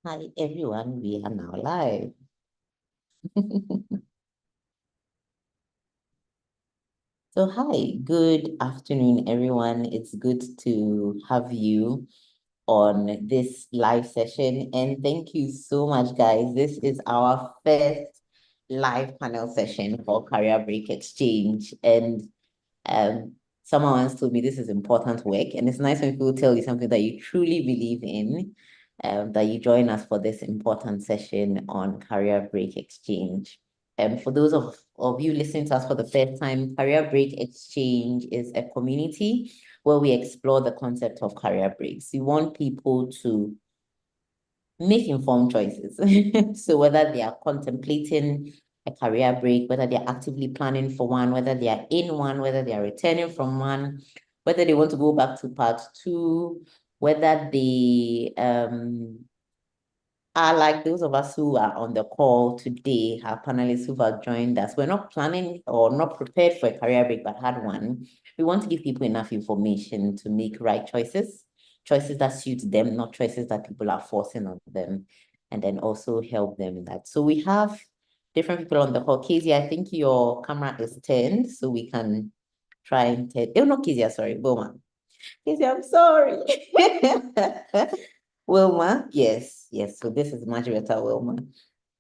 Hi everyone, we are now live. So hi, good afternoon everyone. It's good to have you on this live session and thank you so much guys. This is our first live panel session for Career Break Exchange and someone once told me this is important work and it's nice when people tell you something that you truly believe in, that you join us for this important session on Career Break Exchange. For those of you listening to us for the first time, Career Break Exchange is a community where we explore the concept of career breaks. We want people to make informed choices. So whether they are contemplating a career break, whether they're actively planning for one, whether they are in one, whether they are returning from one, whether they want to go back to part two, whether they are like those of us who are on the call today, our panelists who have joined us. We're not planning or not prepared for a career break, but had one. We want to give people enough information to make right choices, choices that suit them, not choices that people are forcing on them, and then also help them in that. So we have different people on the call. Kezia, I think your camera is turned, so we can try and turn. Oh, no, Kezia, sorry, Wilma. Kezia, I'm sorry. Wilma, yes, yes. So this is much better, Wilma.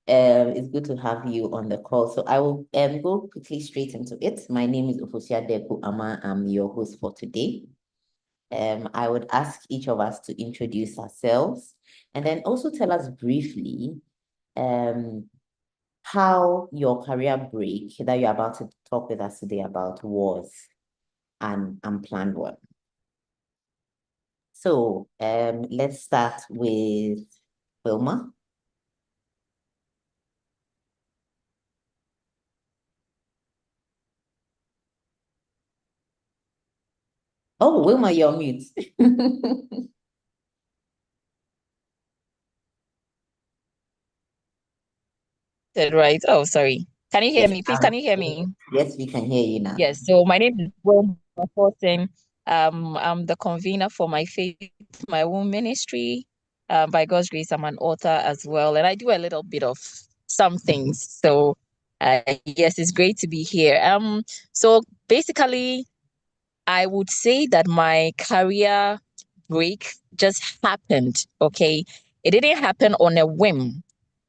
It's good to have you on the call. So I will go quickly straight into it. My name is Ufosia Deku Ama. I'm your host for today. I would ask each of us to introduce ourselves and then also tell us briefly how your career break that you're about to talk with us today about was an unplanned one. So let's start with Wilma. Oh, Wilma, you're on mute. Right. Oh, sorry. Can you hear Yes, me? Please, can you hear me? yes, we can hear you now. Yes. So my name is Wilma Fortin. I'm the convener for My Faith, My Womb Ministry. By God's grace, I'm an author as well, and I do a little bit of some things. So, yes, it's great to be here. So basically, I would say that my career break just happened. Okay, it didn't happen on a whim.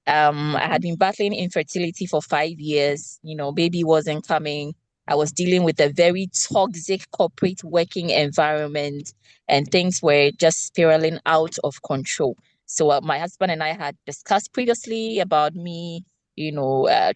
I had been battling infertility for 5 years. Baby wasn't coming. I was dealing with a very toxic corporate working environment, and things were just spiraling out of control. So my husband and I had discussed previously about me,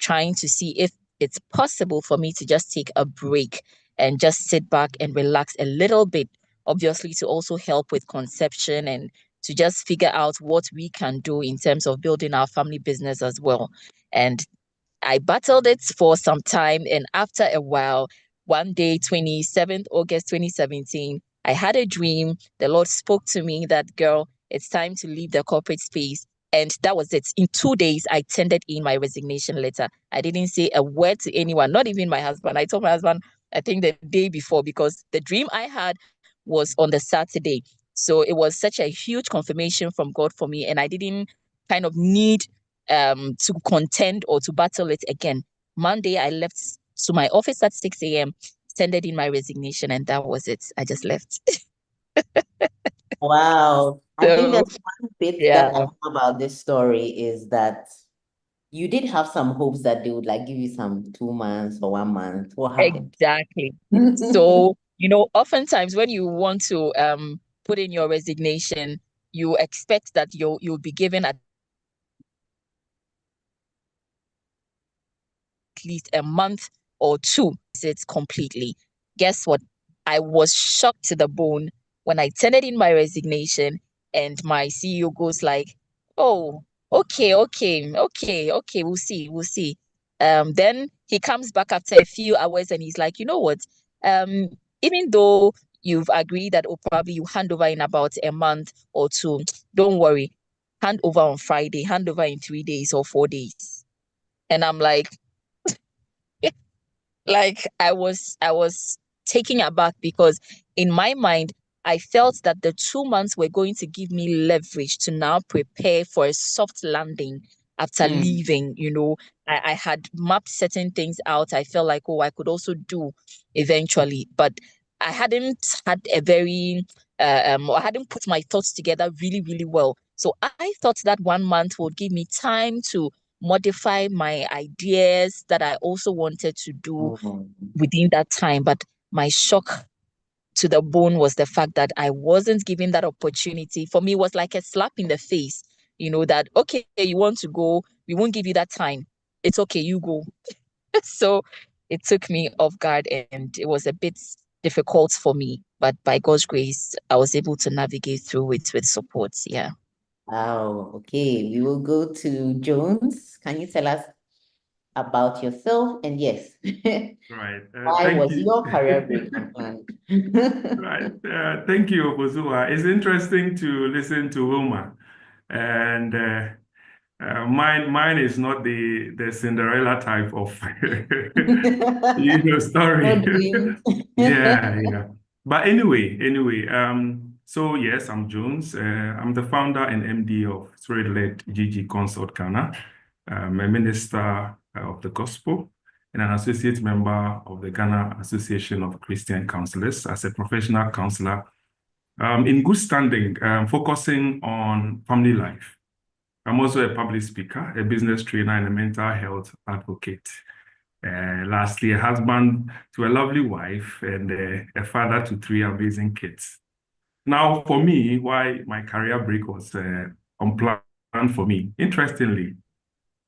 trying to see if it's possible for me to just take a break and just sit back and relax a little bit, obviously to also help with conception and to just figure out what we can do in terms of building our family business as well. And I battled it for some time. And after a while, one day, 27th August 2017, I had a dream. The Lord spoke to me that, girl, it's time to leave the corporate space. And that was it. In 2 days, I tendered in my resignation letter. I didn't say a word to anyone, not even my husband. I told my husband, I think the day before, because the dream I had was on the Saturday. So it was such a huge confirmation from God for me. And I didn't kind of need to contend or to battle it again. Monday, I left to my office at 6 a.m., tendered in my resignation, and that was it. I just left. Wow. I think So, that's one bit that I yeah, love about this story is that you did have some hopes that they would like give you some 2 months or 1 month. What happened? exactly. So, oftentimes when you want to put in your resignation, you expect that you'll be given at least a month or two. It's completely. Guess what? I was shocked to the bone when I tendered in my resignation and my CEO goes like, "Oh, okay, okay, okay, okay, we'll see." Then he comes back after a few hours and he's like, "You know what? Um, even though you've agreed that probably you hand over in about a month or two, don't worry. Hand over on Friday, hand over in 3 days or 4 days." And I'm like I was taking aback because in my mind I felt that the 2 months were going to give me leverage to now prepare for a soft landing after Mm. leaving. I had mapped certain things out. I felt like, oh, I could also do eventually, but I hadn't had a very I hadn't put my thoughts together really, really well. So I thought that 1 month would give me time to modify my ideas that I also wanted to do Mm. within that time. But my shock to the bone was the fact that I wasn't given that opportunity. For me, it was like a slap in the face, that, okay, you want to go, we won't give you that time. It's okay, you go. So it took me off guard and it was a bit difficult for me. But by God's grace, I was able to navigate through it with support. Yeah. Wow. Okay. We will go to Jones. Can you tell us about yourself? And yes, Right. why Thank was you. your career break unplanned? Right. Thank you, Obozua. It's interesting to listen to Wilma. And mine is not the Cinderella type of No story. dreams. Yeah, yeah. But anyway, so yes, I'm Jones. I'm the founder and MD of Spirit-led GG Consult Ghana. I'm a minister of the gospel and an associate member of the Ghana Association of Christian Counselors as a professional counselor in good standing, focusing on family life. I'm also a public speaker, a business trainer, and a mental health advocate. Lastly, a husband to a lovely wife and a father to 3 amazing kids. Now, for me, why my career break was unplanned for me. Interestingly,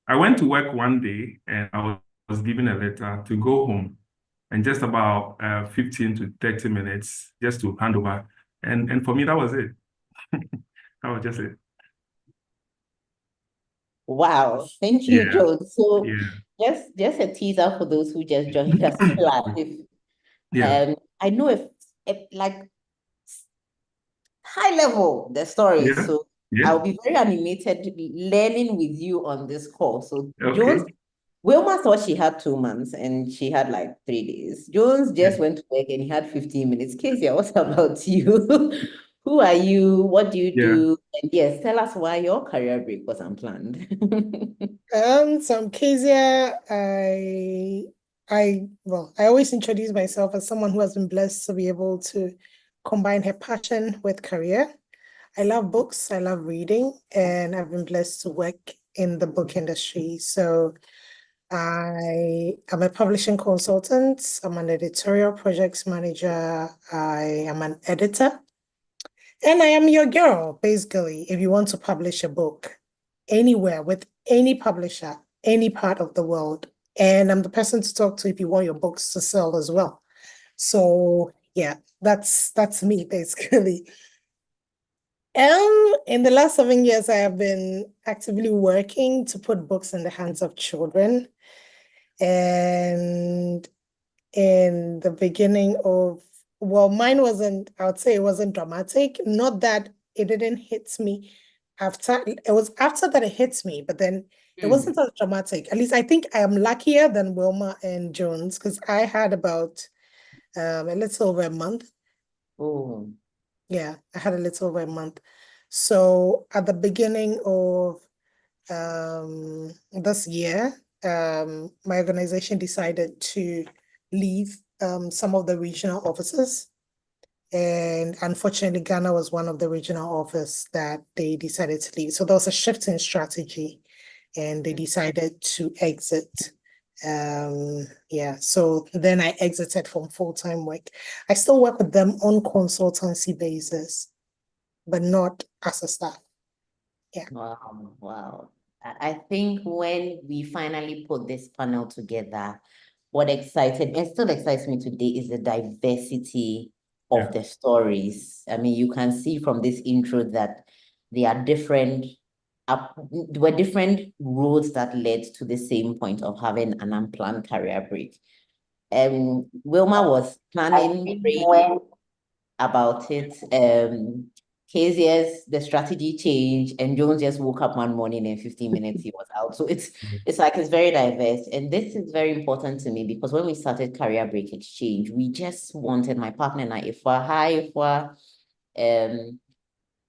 I went to work one day and I was given a letter to go home and just about 15 to 30 minutes just to hand over. And for me, that was it. That was just it. Wow. Thank you, Yeah, Joe. So yeah, just a teaser for those who just joined us. yeah. I know if like high level the story. Yeah, So yeah, I'll be very animated learning with you on this call. So Jones, okay. Wilma thought she had 2 months and she had like 3 days. Jones Yeah. just went to work and he had 15 minutes. Kezia, what about you? Who are you? What do you Yeah. do? And yes, tell us why your career break was unplanned. So I'm Kezia. I always introduce myself as someone who has been blessed to be able to combine her passion with career. I love books, I love reading, and I've been blessed to work in the book industry. So I am a publishing consultant, I'm an editorial projects manager, I am an editor, and I am your girl, basically, if you want to publish a book anywhere with any publisher, any part of the world. And I'm the person to talk to if you want your books to sell as well. So yeah, that's me basically. In the last 7 years, I have been actively working to put books in the hands of children. And in the beginning of, well, mine wasn't, I would say it wasn't dramatic. Not that it didn't hit me after, it was after that it hits me, but then it wasn't as dramatic. At least I think I am luckier than Wilma and Jones because I had about a little over a month. Oh, Yeah, I had a little over a month. So at the beginning of this year, my organization decided to leave some of the regional offices. And unfortunately, Ghana was one of the regional offices that they decided to leave. So there was a shift in strategy and they decided to exit. Yeah, so then I exited from full-time work. I still work with them on consultancy basis, but not as a staff. Yeah. wow, wow. I think when we finally put this panel together, what excited and still excites me today is the diversity Yeah. of the stories. I mean, you can see from this intro that there are there were different roads that led to the same point of having an unplanned career break. Wilma was planning great about it. Kezia's the strategy change, and Jones just woke up one morning and 15 minutes he was out. So it's like it's very diverse. And this is very important to me because when we started Career Break Exchange, we just wanted my partner and I, if we're high, if we're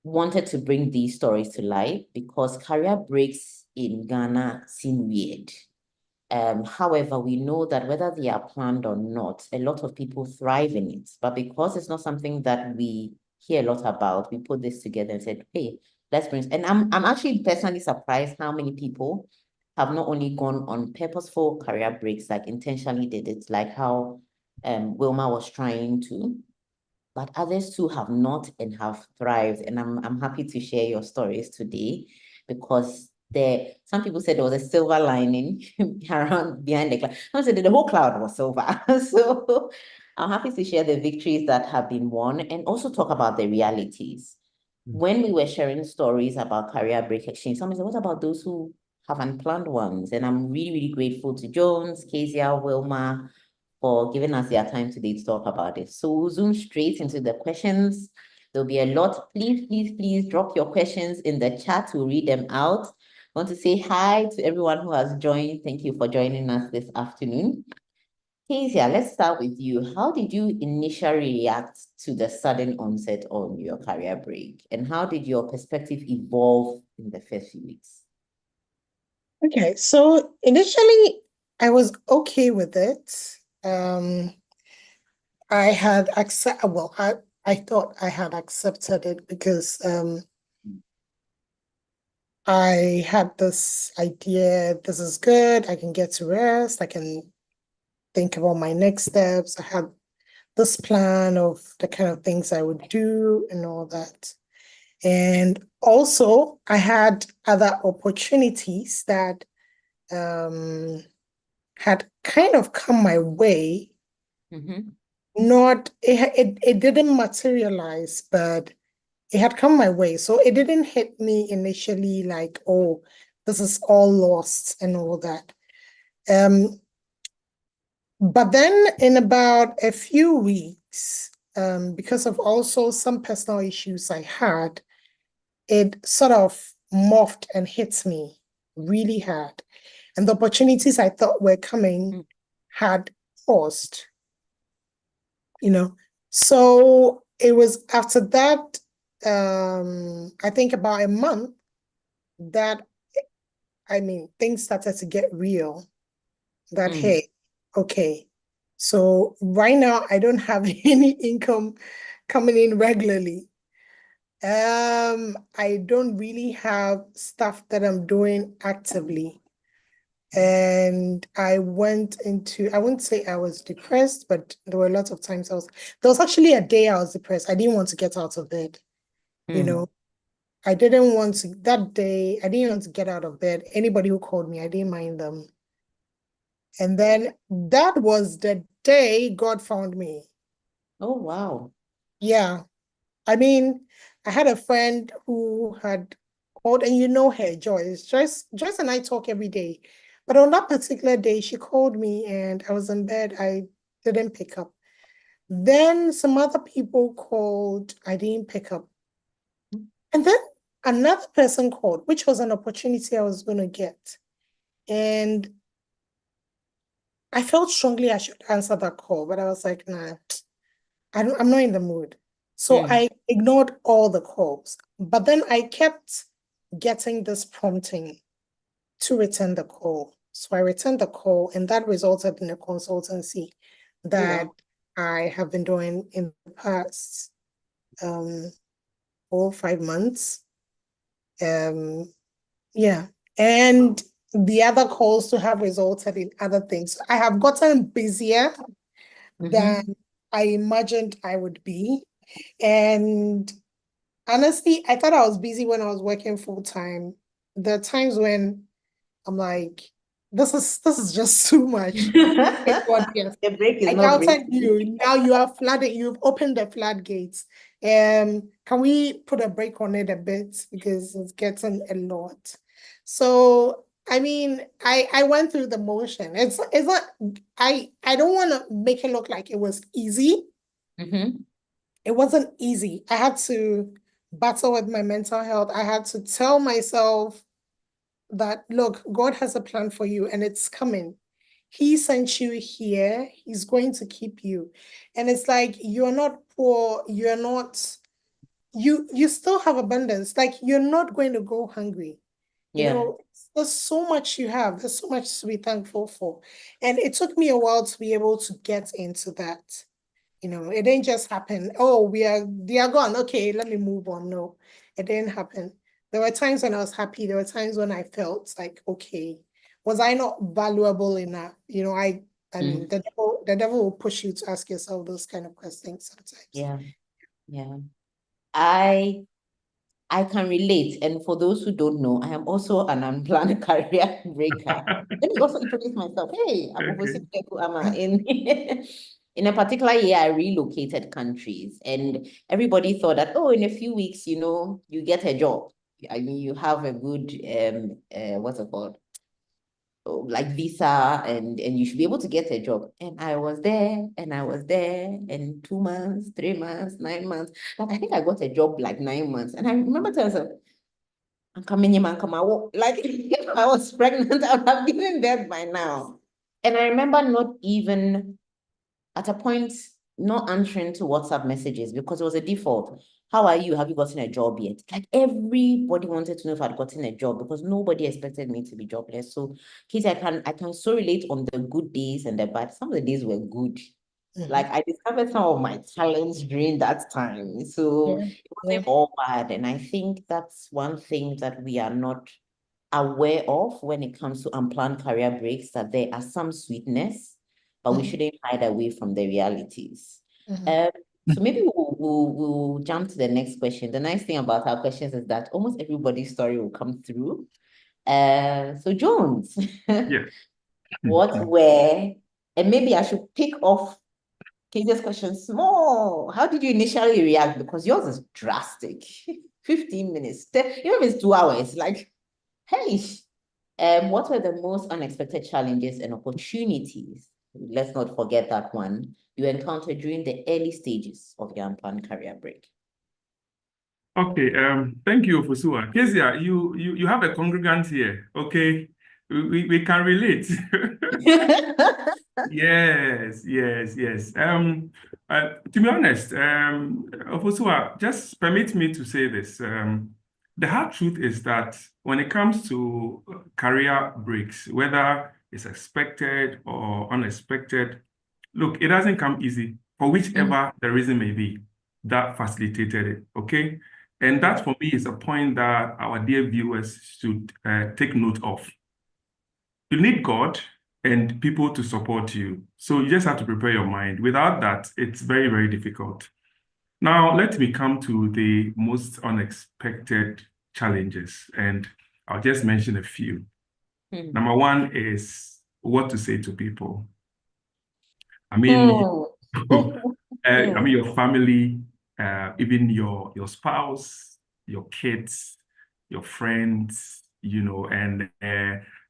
wanted to bring these stories to light because career breaks in Ghana seem weird. However, we know that whether they are planned or not, a lot of people thrive in it. But because it's not something that we hear a lot about, we put this together and said, hey, let's bring. And I'm actually personally surprised how many people have not only gone on purposeful career breaks, like intentionally did it, like how Wilma was trying to, but others too have not and have thrived. And I'm happy to share your stories today because some people said there was a silver lining around behind the cloud. Some said that the whole cloud was silver. So I'm happy to share the victories that have been won and also talk about the realities. When we were sharing stories about career break exchange, someone said, what about those who have unplanned ones? And I'm really, really grateful to Jones, Kezia, Wilma, for giving us their time today to talk about it. So we'll zoom straight into the questions. There'll be a lot. Please drop your questions in the chat. We'll read them out. I want to say hi to everyone who has joined. Thank you for joining us this afternoon. Kezia, let's start with you. How did you initially react to the sudden onset on your career break? And how did your perspective evolve in the first few weeks? Okay, so initially I was okay with it. I had I thought I had accepted it because I had this idea, this is good, I can get to rest, I can think about my next steps. I had this plan of the kind of things I would do and all that. And also I had other opportunities that had kind of come my way. It didn't materialize, but it had come my way. So it didn't hit me initially like, oh, this is all lost and all that. But then in about a few weeks, because of also some personal issues I had, it sort of morphed and hit me really hard. And the opportunities I thought were coming had paused, So it was after that, I think about a month that, things started to get real. That, hey, okay, so right now I don't have any income coming in regularly. I don't really have stuff that I'm doing actively. And I wouldn't say I was depressed, but there were lots of times there was actually a day I was depressed. I didn't want to get out of bed. That day, I didn't want to get out of bed. Anybody who called me, I didn't mind them. And then that was the day God found me. Oh, wow. Yeah. I had a friend who had called, and you know her, Joyce. Joyce and I talk every day. But on that particular day, she called me and I was in bed. I didn't pick up. Then some other people called. I didn't pick up. And then another person called, which was an opportunity I was going to get. And I felt strongly I should answer that call, but I was like, nah, I'm not in the mood. So I ignored all the calls. But then I kept getting this prompting to return the call. So I returned the call, and that resulted in a consultancy that I have been doing in the past 4 or 5 months. Yeah. And the other calls to have resulted in other things. I have gotten busier than I imagined I would be. And honestly, I thought I was busy when I was working full-time. There are times when I'm like, this is just too much. The break is I not doubted breaking. you. Now you've opened the floodgates. Can we put a break on it a bit because it's getting a lot. So I went through the motion. It's not I don't want to make it look like it was easy. It wasn't easy. I had to battle with my mental health. I had to tell myself that, look, God has a plan for you and it's coming. He sent you here. He's going to keep you. And it's like, you're not poor. You're not you still have abundance. Like you're not going to go hungry. You Yeah. know, there's so much you have. There's so much to be thankful for. And it took me a while to be able to get into that. You know, it didn't just happen. Oh, they are gone. Okay, let me move on. No, it didn't happen. There were times when I was happy. There were times when I felt like, okay, was I not valuable enough? You know, I mean, the devil will push you to ask yourself those kind of questions sometimes. Yeah. Yeah. I can relate. And for those who don't know, I am also an unplanned career breaker. Let me also introduce myself. Hey, I'm Okay. Ama. In a particular year, I relocated countries, and everybody thought that, oh, in a few weeks, you get a job. I mean, you have a good what's it called? Like visa, and you should be able to get a job. And I was there, and 2 months, 3 months, 9 months. Like I think I got a job like 9 months. And I remember telling myself, I'm coming in, like if I was pregnant, I would have given birth by now. And I remember not even at a point not answering to WhatsApp messages because it was a default. How are you? Have you gotten a job yet? Like everybody wanted to know if I'd gotten a job because nobody expected me to be jobless. So, Katie, I can so relate on the good days and the bad. Some of the days were good. Like I discovered some of my talents during that time. So Yeah. it wasn't all bad. And I think that's one thing that we are not aware of when it comes to unplanned career breaks, that there are some sweetness, but we shouldn't hide away from the realities. So maybe we'll jump to the next question. The nice thing about our questions is that almost everybody's story will come through. So Jones, Yeah. what were, and maybe I should pick off Kezia's question small. How did you initially react? Because yours is drastic. 15 minutes, even if it's 2 hours, like, hey, what were the most unexpected challenges and opportunities? Let's not forget that one you encountered during the early stages of your unplanned career break. Okay, thank you, Fusua. Kezia, you have a congregant here, okay? We can relate. Yes, yes, yes. To be honest, Fusua, just permit me to say this. The hard truth is that when it comes to career breaks, whether it's expected or unexpected, look, it doesn't come easy for whichever the reason may be that facilitated it, okay? And that for me is a point that our dear viewers should take note of. You need God and people to support you. So you just have to prepare your mind. Without that, it's very, very difficult. Now, let me come to the most unexpected challenges, and I'll just mention a few. Number one is what to say to people. I mean, your family, even your spouse, your kids, your friends, and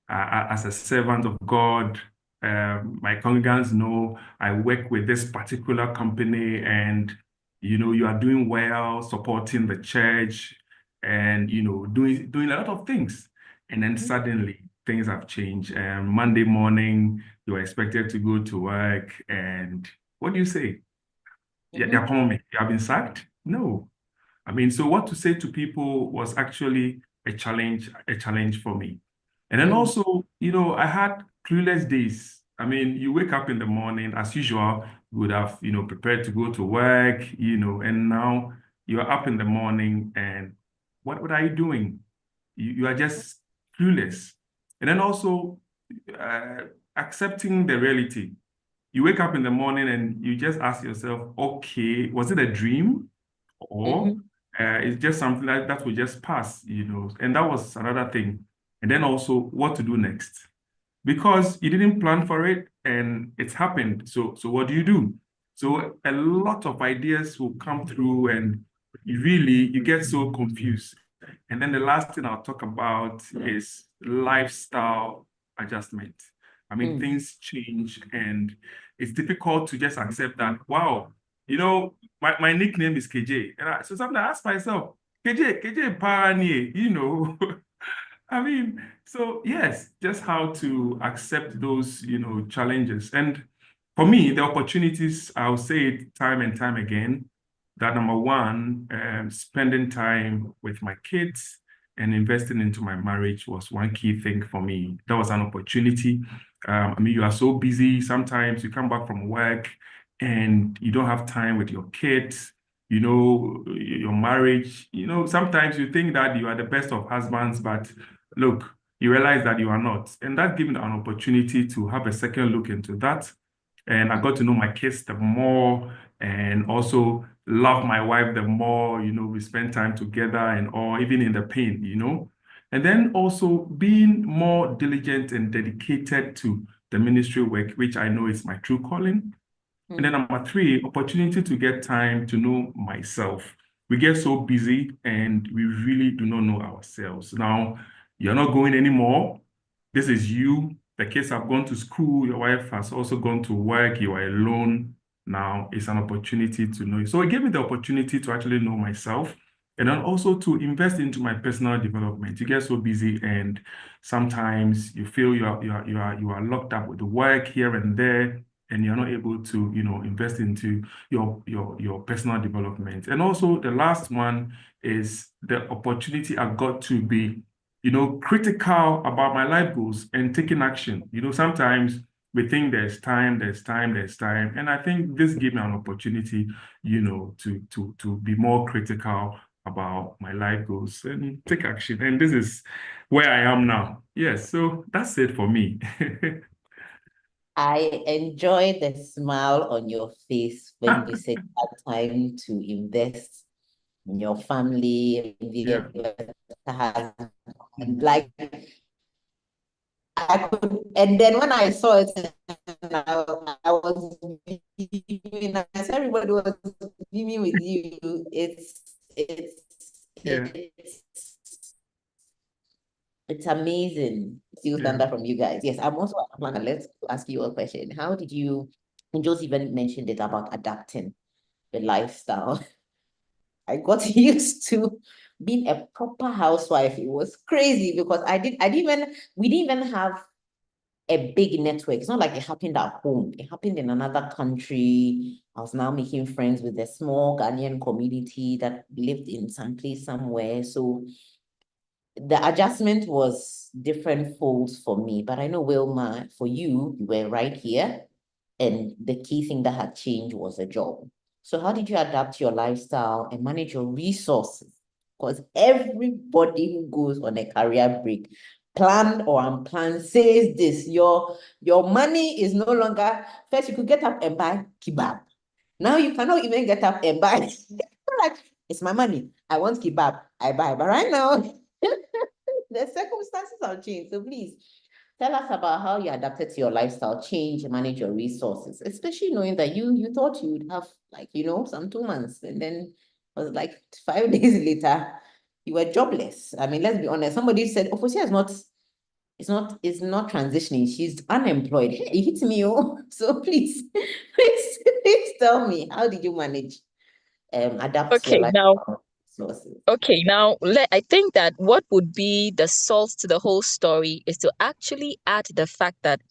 as a servant of God, my congregants know I work with this particular company, and you are doing well, supporting the church, and doing a lot of things, and then suddenly things have changed. Monday morning, you're expected to go to work, and what do you say? Yeah, they're calling me. You have been sacked? No. I mean, so what to say to people was actually a challenge for me. And then also, I had clueless days. I mean, you wake up in the morning, as usual, you would have, prepared to go to work, and now you're up in the morning and what are you doing? You are just clueless. And then also accepting the reality. You wake up in the morning and you just ask yourself, okay, was it a dream? Or it's just something that will just pass, and that was another thing. And then also what to do next, because you didn't plan for it and it's happened. So what do you do? So a lot of ideas will come through and you get so confused. And then the last thing I'll talk about is lifestyle adjustment. I mean, things change and it's difficult to just accept that, wow, my nickname is KJ. And so sometimes I ask myself, KJ Pani, I mean, so yes, just how to accept those, challenges. And for me, the opportunities, I'll say it time and time again, that number one, spending time with my kids and investing into my marriage was one key thing for me. That was an opportunity. I mean, you are so busy. Sometimes you come back from work and you don't have time with your kids, your marriage. Sometimes you think that you are the best of husbands, but look, you realize that you are not. And that gave me an opportunity to have a second look into that. And I got to know my kids the more and also love my wife the more, we spend time together and all, even in the pain. And then also being more diligent and dedicated to the ministry work, which I know is my true calling. And then number three, opportunity to get time to know myself. We get so busy and we really do not know ourselves. Now, you're not going anymore. This is you. The kids have gone to school. Your wife has also gone to work. You are alone. Now it's an opportunity to know you. So it gave me the opportunity to actually know myself and then also to invest into my personal development. You get so busy and sometimes you feel you are locked up with the work here and there, and you're not able to, invest into your personal development. And also the last one is the opportunity I got to be, critical about my life goals and taking action. Sometimes we think there's time. And I think this gave me an opportunity, to be more critical about my life goals and take action. And this is where I am now. Yes, so that's it for me. I enjoy the smile on your face when you said you had time to invest in your family, Yeah. like I could, and then when I saw it, and I was beaming, as everybody was beaming with you. Yeah. It's amazing to see thunder from you guys. Yes, I'm also a planner. Let's ask you a question. How did you, and Josie even mentioned it about adapting the lifestyle. I got used to being a proper housewife. It was crazy because we didn't even have a big network. It's not like it happened at home. It happened in another country. I was now making friends with a small Ghanaian community that lived in some place somewhere. So the adjustment was different folds for me. But I know, Wilma, for you, you were right here. And the key thing that had changed was a job. So how did you adapt your lifestyle and manage your resources? Because everybody who goes on a career break, planned or unplanned, says this. Your money is no longer, first you could get up and buy kebab. Now you cannot even get up and buy. Like, it's my money. I want kebab. I buy. But right now, the circumstances have changed. So please, tell us about how you adapted to your lifestyle change and manage your resources, especially knowing that you thought you would have some 2 months, and then it was like 5 days later, you were jobless. I mean, let's be honest. Somebody said, Ophosia is not transitioning. She's unemployed. Hey, it hit me, oh. So please, please tell me, how did you manage adapt to your lifestyle resources? Okay, now I think that what would be the salt to the whole story is to actually add the fact that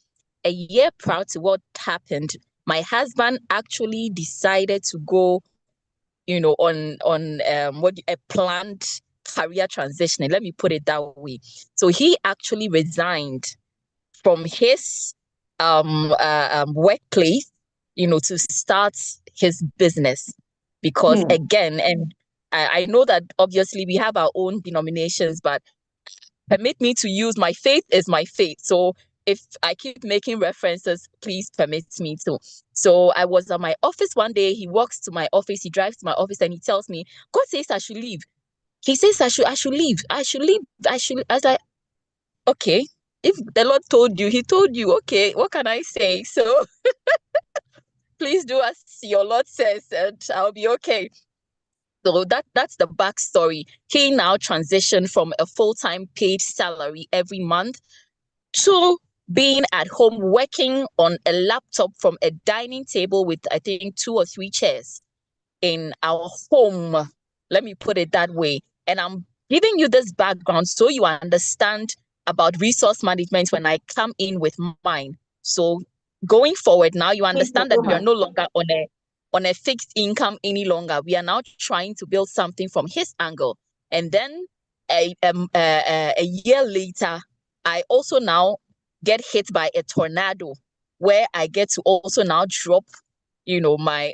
a year prior to what happened, my husband actually decided to go, on a planned career transition. Let me put it that way. So he actually resigned from his workplace, to start his business. Because again, and I know that obviously we have our own denominations, but permit me to use my faith is my faith. So if I keep making references, please permit me to. So I was at my office one day. He walks to my office, he drives to my office, and he tells me, God says I should leave. He says I should leave. I should leave. I should. As I, okay, if the Lord told you, he told you, okay, what can I say? So please do as your Lord says, and I'll be okay. So that's the backstory. He now transitioned from a full-time paid salary every month to being at home working on a laptop from a dining table with, I think, 2 or 3 chairs in our home. Let me put it that way. And I'm giving you this background so you understand about resource management when I come in with mine. So going forward now, you understand that we are no longer on a on a fixed income any longer. We are now trying to build something from his angle. And then a year later, I also now get hit by a tornado where I get to also now drop, my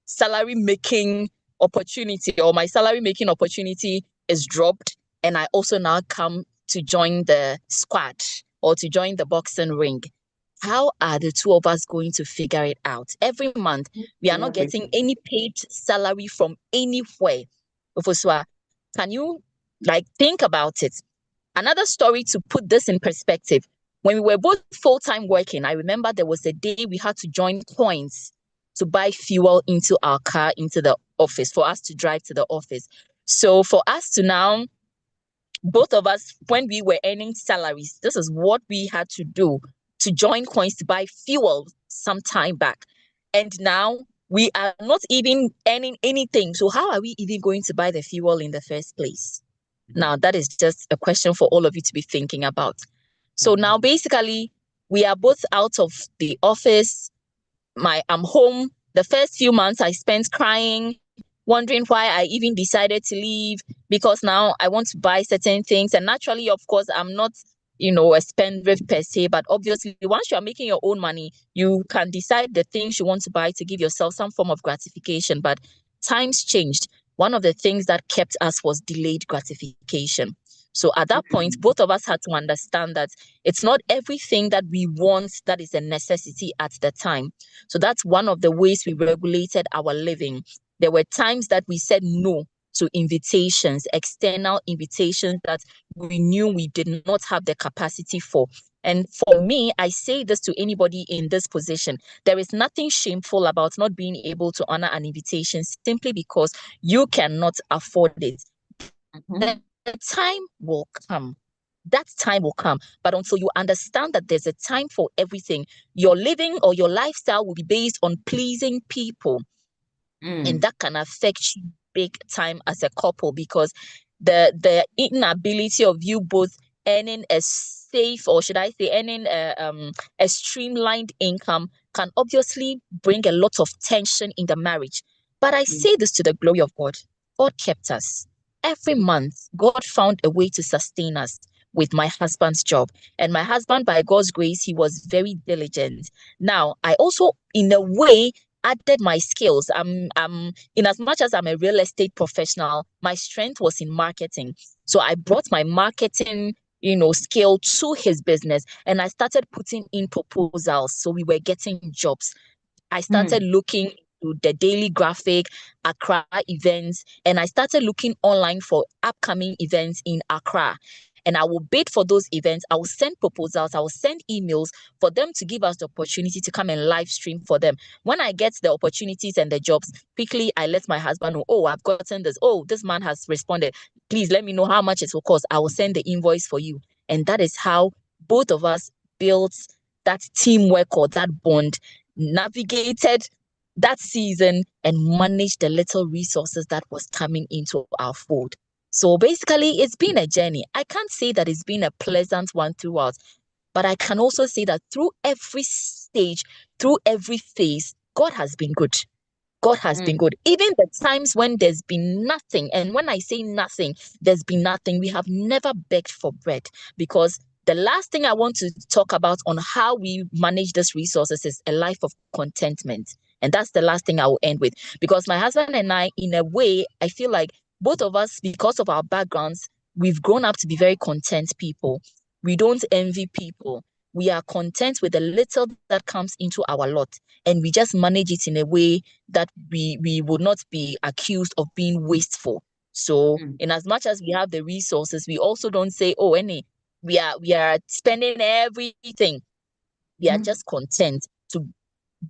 salary making opportunity, or my salary making opportunity is dropped, and I also now come to join the squad or to join the boxing ring. How are the two of us going to figure it out? Every month, we are not getting any paid salary from anywhere. Ofosua, can you think about it? Another story to put this in perspective. When we were both full-time working, I remember there was a day we had to join coins to buy fuel into our car, into the office, for us to drive to the office. So for us to now, both of us, when we were earning salaries, this is what we had to do to join coins to buy fuel some time back. And now we are not even earning anything. So how are we even going to buy the fuel in the first place? Now, that is just a question for all of you to be thinking about. So now basically, we are both out of the office. I'm home. The first few months I spent crying, wondering why I even decided to leave, because now I want to buy certain things. And naturally, of course, I'm not, a spendthrift per se, but obviously once you are making your own money, you can decide the things you want to buy to give yourself some form of gratification. But times changed. One of the things that kept us was delayed gratification. So at that point, both of us had to understand that it's not everything that we want that is a necessity at the time. So that's one of the ways we regulated our living. There were times that we said no to invitations, external invitations that we knew we did not have the capacity for. And for me, I say this to anybody in this position, there is nothing shameful about not being able to honor an invitation simply because you cannot afford it. The time will come. That time will come. But until you understand that there's a time for everything, your living or your lifestyle will be based on pleasing people. And that can affect you big time as a couple, because the inability of you both earning a safe, or should I say earning a streamlined income, can obviously bring a lot of tension in the marriage. But I say this to the glory of God. God kept us. Every month, God found a way to sustain us with my husband's job. And my husband, by God's grace, he was very diligent. Now, I also, in a way, added my skills. In as much as I'm a real estate professional, my strength was in marketing. So I brought my marketing, skill to his business, and I started putting in proposals. So we were getting jobs. I started looking to the daily graphic, Accra events, and I started looking online for upcoming events in Accra. And I will bid for those events. I will send proposals. I will send emails for them to give us the opportunity to come and live stream for them. When I get the opportunities and the jobs, quickly I let my husband know, oh, I've gotten this. Oh, this man has responded. Please let me know how much it will cost. I will send the invoice for you. And that is how both of us built that teamwork or that bond, navigated that season, and managed the little resources that was coming into our fold. So basically, it's been a journey. I can't say that it's been a pleasant one throughout, but I can also say that through every stage, through every phase, God has been good. God has been good. Even the times when there's been nothing, and when I say nothing, there's been nothing, we have never begged for bread, because the last thing I want to talk about on how we manage these resources is a life of contentment. And that's the last thing I will end with. Because my husband and I, in a way, I feel like both of us, because of our backgrounds, we've grown up to be very content people. We don't envy people. We are content with the little that comes into our lot. And we just manage it in a way that we would not be accused of being wasteful. So in as much as we have the resources, we also don't say, oh, we are spending everything. We are just content to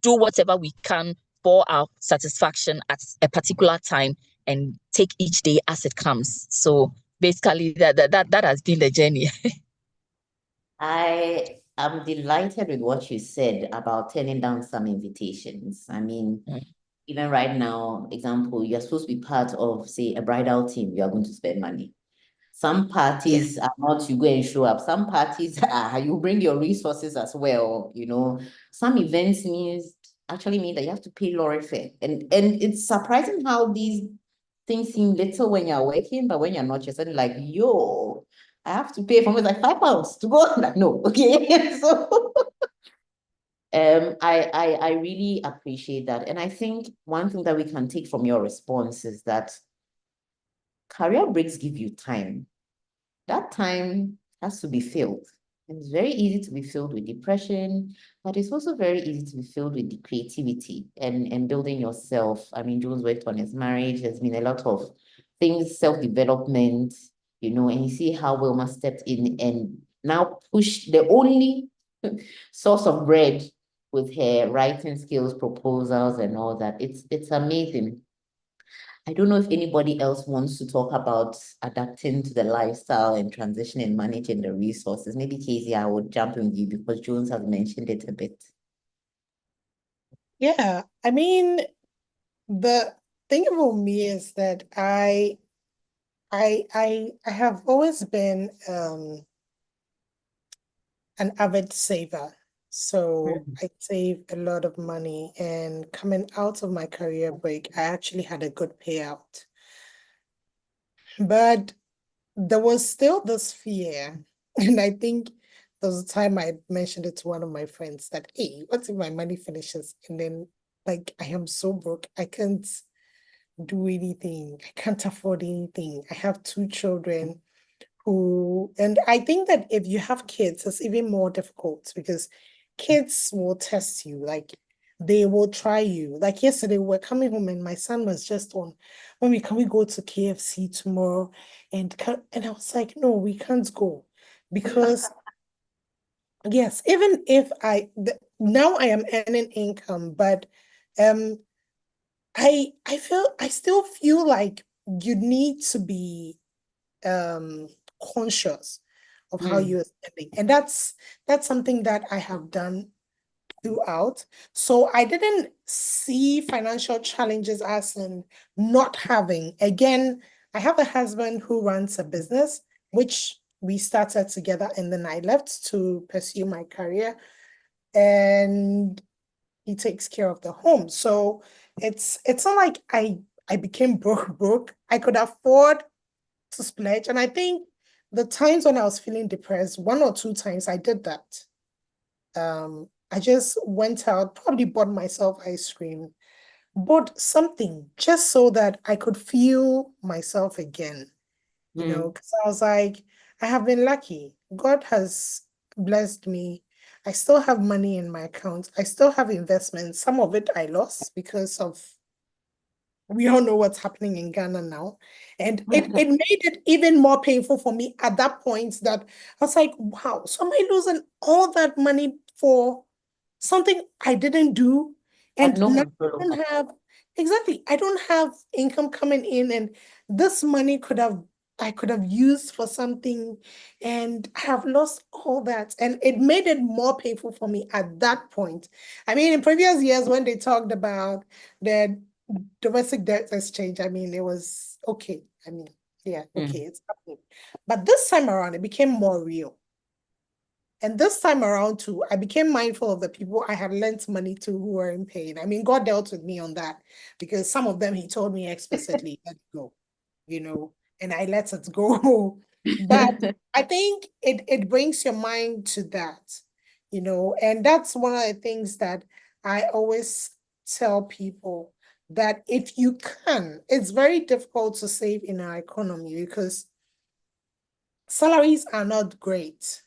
do whatever we can for our satisfaction at a particular time and take each day as it comes. So basically that has been the journey. I am delighted with what you said about turning down some invitations. I mean, even right now, example, you're supposed to be part of, say, a bridal team, you are going to spend money. Some parties are not, you go and show up. Some parties are, you bring your resources as well, Some events means actually mean that you have to pay lorry fare. And it's surprising how these things seem little when you're working, but when you're not, you're suddenly like, yo, I have to pay for me like £5 to go. Like, no, okay. So I really appreciate that. And I think one thing that we can take from your response is that career breaks give you time. That time has to be filled. And it's very easy to be filled with depression, but it's also very easy to be filled with the creativity and building yourself. I mean, Jules worked on his marriage. There's been a lot of things, self-development, and you see how Wilma stepped in and now pushed the only source of bread with her writing skills, proposals, and all that. It's amazing. I don't know if anybody else wants to talk about adapting to the lifestyle and transition and managing the resources. Maybe Kezia, I would jump in with you because Jones has mentioned it a bit. Yeah, I mean, the thing about me is that I have always been an avid saver. So I save a lot of money, and coming out of my career break, I actually had a good payout. But there was still this fear. And I think there was a time I mentioned it to one of my friends that, hey, what if my money finishes? And then, like, I am so broke, I can't do anything. I can't afford anything. I have two children and I think that if you have kids, it's even more difficult because kids will test you. Like, they will try you. Like yesterday, we were coming home and my son was just on, Mommy, can we go to KFC tomorrow? And I was like, no, we can't go because yes, even if now I am earning income, but um I still feel like you need to be conscious of how you're spending. And that's something that I have done throughout. So I didn't see financial challenges as in not having. Again, I have a husband who runs a business, which we started together, and then I left to pursue my career, and he takes care of the home. So it's not like I became broke. I could afford to splurge. And I think the times when I was feeling depressed, one or two times I did that. I just went out, probably bought myself ice cream, bought something just so that I could feel myself again, because I was like, I have been lucky. God has blessed me. I still have money in my account. I still have investments. Some of it I lost because of we all know what's happening in Ghana now. And it made it even more painful for me at that point that I was like, wow, so am I losing all that money for something I didn't do? Had And no now control I over. don't have, exactly, I don't have income coming in, and this money I could have used for something, and I have lost all that. And it made it more painful for me at that point. I mean, in previous years when they talked about the domestic debt exchange, I mean, it was okay. I mean, yeah, okay, it's happening. But this time around, it became more real. And this time around, too, I became mindful of the people I had lent money to who were in pain. I mean, God dealt with me on that because some of them, he told me explicitly, let it go, and I let it go. But I think it brings your mind to that, and that's one of the things that I always tell people, that if you can, it's very difficult to save in our economy because salaries are not great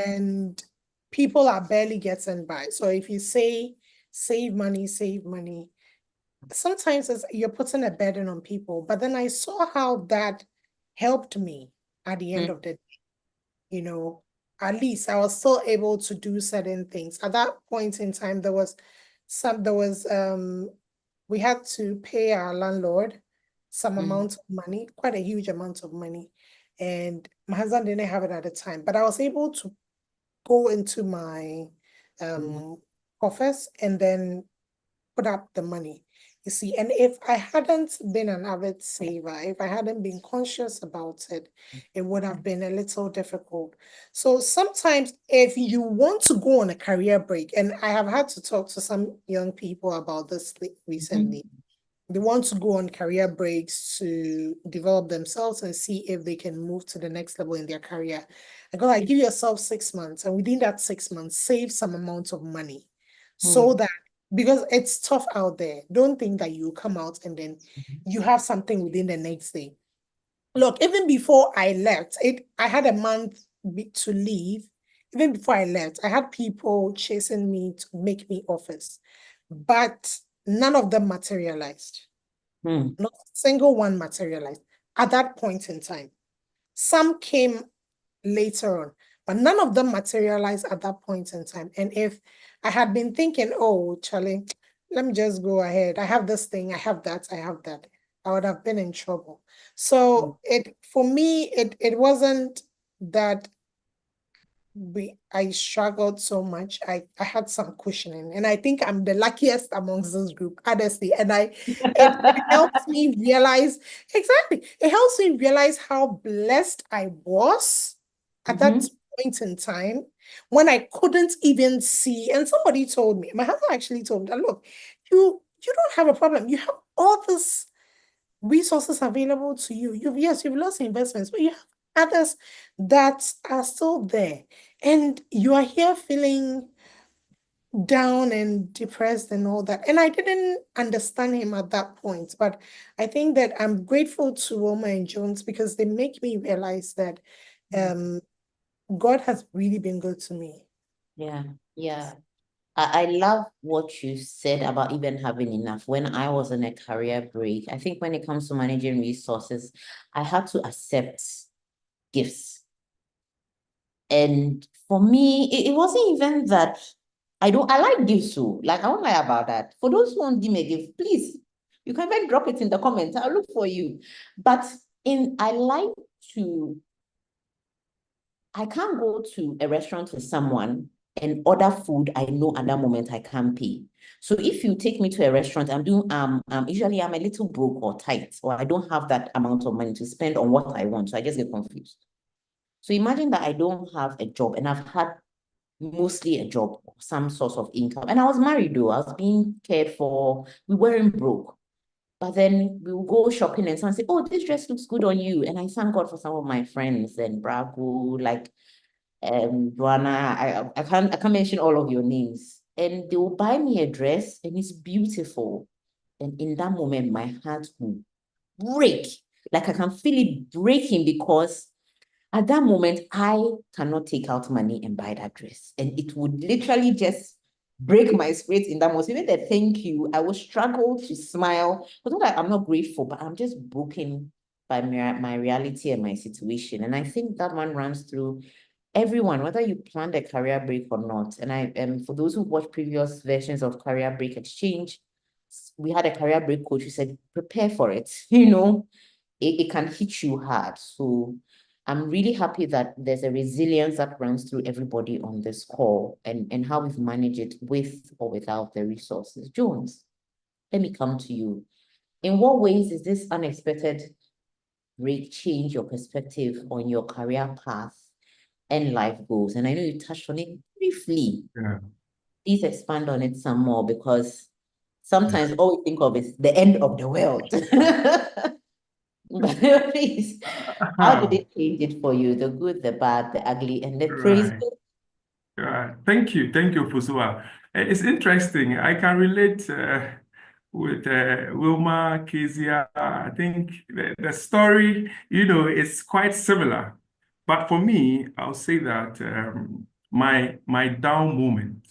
and people are barely getting by. So if you say save money, sometimes you're putting a burden on people. But then I saw how that helped me at the end of the day. At least I was still able to do certain things. At that point in time, we had to pay our landlord some amount of money, quite a huge amount of money. And my husband didn't have it at the time, but I was able to go into my coffers and then put up the money. You see, and if I hadn't been an avid saver, if I hadn't been conscious about it, it would have been a little difficult. So sometimes if you want to go on a career break, and I have had to talk to some young people about this recently, they want to go on career breaks to develop themselves and see if they can move to the next level in their career. I go, like, give yourself 6 months, and within that 6 months, save some amount of money so that, because it's tough out there. Don't think that you come out and then you have something within the next day. Look, even before I left, I had a month to leave. Even before I left, I had people chasing me to make me offers, but none of them materialized. Not a single one materialized at that point in time. Some came later on, but none of them materialized at that point in time. And if I had been thinking, oh, Charlie, let me just go ahead. I have this thing, I have that, I would have been in trouble. So for me, it wasn't that I struggled so much. I had some cushioning, and I think I'm the luckiest amongst this group, honestly. And it helps me realize, exactly, it helps me realize how blessed I was at that point in time when I couldn't even see. And somebody told me, my husband actually told me that, look, you don't have a problem. You have all this resources available to you. You've lost investments, but you have others that are still there. And you are here feeling down and depressed and all that. And I didn't understand him at that point. But I think that I'm grateful to Wilma and Jones because they make me realize that God has really been good to me. Yeah. I love what you said about even having enough. When I was on a career break, I think when it comes to managing resources, I had to accept gifts. And for me, it wasn't even that I like gifts too. Like, I won't lie about that. For those who won't give me a gift, please, you can even drop it in the comments. I'll look for you. But I can't go to a restaurant with someone and order food I know at that moment I can't pay. So if you take me to a restaurant, usually I'm a little broke or tight, or I don't have that amount of money to spend on what I want. So I just get confused. So imagine that I don't have a job and I've had mostly a job, some source of income. And I was married though, I was being cared for. We weren't broke. But then we will go shopping and someone say, oh, this dress looks good on you. And I thank God for some of my friends and Brago, like Joanna, I can't mention all of your names. And they will buy me a dress and it's beautiful. And in that moment, my heart will break. Like I can feel it breaking because at that moment, I cannot take out money and buy that dress. And it would literally just break my spirit in that moment. Even the thank you, I will struggle to smile. But not that I'm not grateful, but I'm just broken by my reality and my situation. And I think that one runs through everyone, whether you planned a career break or not. And for those who watched previous versions of Career Break Exchange, we had a career break coach who said, prepare for it. It can hit you hard. So I'm really happy that there's a resilience that runs through everybody on this call and how we've managed it with or without the resources. Jones, let me come to you. In what ways is this unexpected break change your perspective on your career path and life goals? And I know you touched on it briefly. Yeah. Please expand on it some more because sometimes all we think of is the end of the world. But please, how did it change it for you? The good, the bad, the ugly, and the praise. Right. Thank you, Fusua. It's interesting. I can relate with Wilma, Kezia. I think the story, is quite similar. But for me, I'll say that my down moment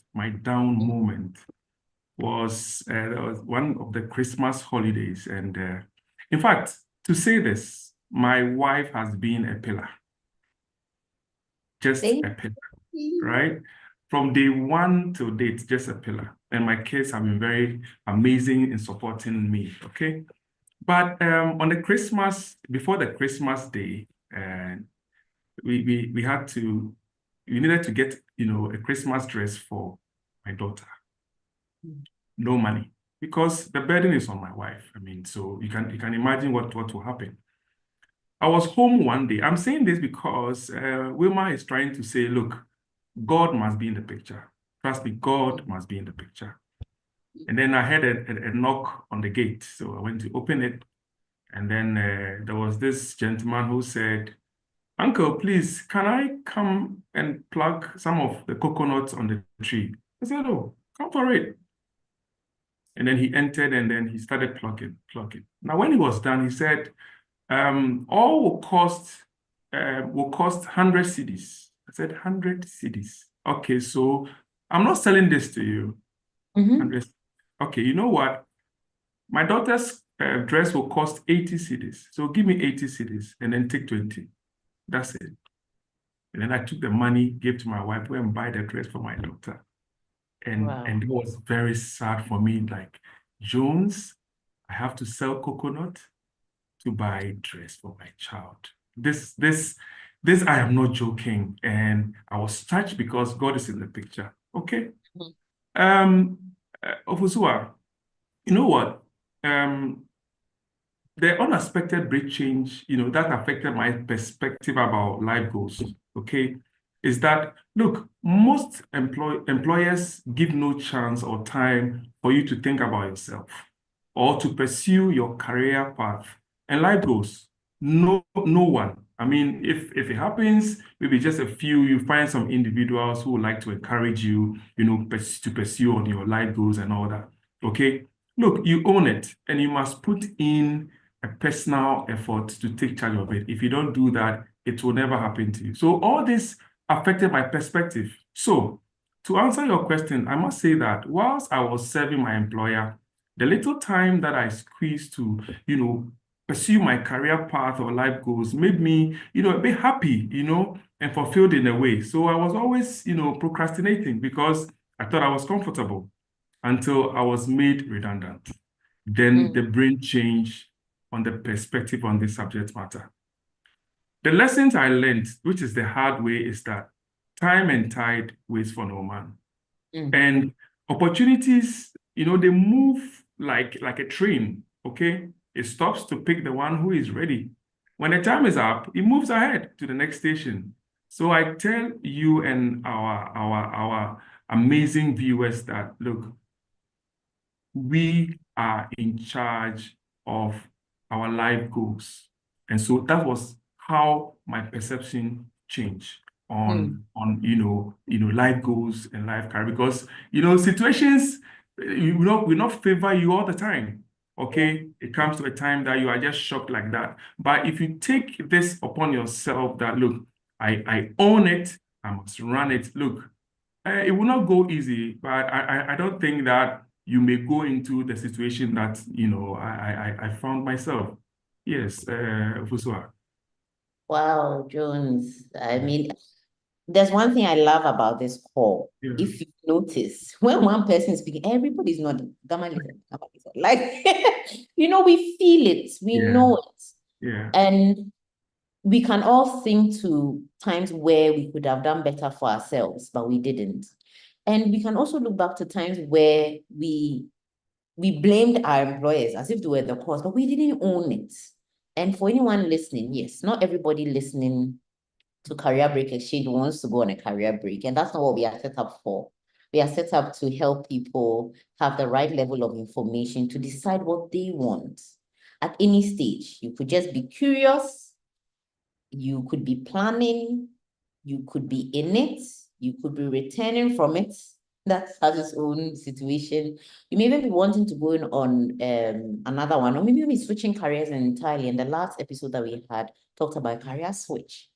was one of the Christmas holidays, and in fact, to say this, my wife has been a pillar, just a pillar, right? From day one till date, just a pillar. And my kids have been very amazing in supporting me, okay? But on the before the Christmas day, we needed to get, a Christmas dress for my daughter. No money. because the burden is on my wife. I mean, so you can imagine what will happen. I was home one day. I'm saying this because Wilma is trying to say, look, God must be in the picture. Trust me, God must be in the picture. And then I had a knock on the gate. So I went to open it. And then there was this gentleman who said, Uncle, please, can I come and pluck some of the coconuts on the tree? I said, oh, come for it. And then he entered and then he started plucking. Now, when he was done, he said, all will cost 100 cedis. I said, 100 cedis. Okay, so I'm not selling this to you. 100. Okay, you know what? My daughter's dress will cost 80 cedis. So give me 80 cedis and then take 20. That's it. And then I took the money, gave to my wife, went and buy the dress for my daughter. And it was very sad for me. Like, Jones, I have to sell coconut to buy a dress for my child. This I am not joking. And I was touched because God is in the picture. Okay. Ofusua, you know what? The unexpected break change, that affected my perspective about life goals, okay, is that, look, most employers give no chance or time for you to think about yourself or to pursue your career path and life goals. No one. I mean, if it happens, maybe just a few, you find some individuals who would like to encourage you, to pursue on your life goals and all that, okay? Look, you own it and you must put in a personal effort to take charge of it. If you don't do that, it will never happen to you. So all this affected my perspective. So to answer your question, I must say that whilst I was serving my employer, the little time that I squeezed to, pursue my career path or life goals made me, a bit happy, and fulfilled in a way. So I was always, procrastinating because I thought I was comfortable until I was made redundant. Then the brain changed on the perspective on this subject matter. The lessons I learned, which is the hard way, is that time and tide waits for no man. And opportunities, they move like a train, okay? It stops to pick the one who is ready. When the time is up, it moves ahead to the next station. So I tell you and our amazing viewers that, look, we are in charge of our life goals. And so that was how my perception changed on life goals and life career, because situations will not favor you all the time. Okay, it comes to a time that you are just shocked like that. But if you take this upon yourself that, look, I own it, I must run it. Look, it will not go easy, but I don't think that you may go into the situation that I found myself. Yes, Fusua. Wow, Jones. I mean, there's one thing I love about this call. Yeah. If you notice, when one person is speaking, everybody's not like, we feel it, we know it. Yeah. And we can all think to times where we could have done better for ourselves, but we didn't. And we can also look back to times where we blamed our employers as if they were the cause, but we didn't own it. And for anyone listening, yes, not everybody listening to Career Break Exchange wants to go on a career break. And that's not what we are set up for. We are set up to help people have the right level of information to decide what they want at any stage. You could just be curious. You could be planning. You could be in it. You could be returning from it. That has its own situation. You may even be wanting to go in on another one, or maybe switching careers entirely. And the last episode that we had talked about career switch.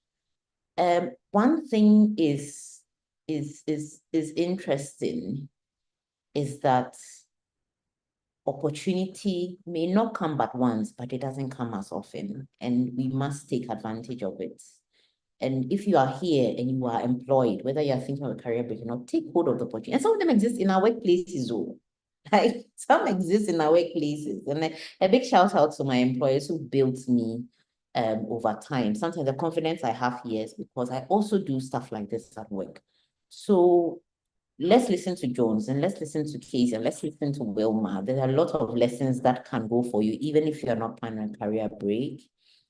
One thing is interesting is that opportunity may not come but once, but it doesn't come as often, and we must take advantage of it. And if you are here and you are employed, whether you are thinking of a career break or not, take hold of the opportunity. And some of them exist in our workplaces, like some exist in our workplaces. And a big shout out to my employers who built me over time. Sometimes the confidence I have here is because I also do stuff like this at work. So let's listen to Jones and let's listen to Kezia and let's listen to Wilma. There are a lot of lessons that can go for you, even if you're not planning a career break.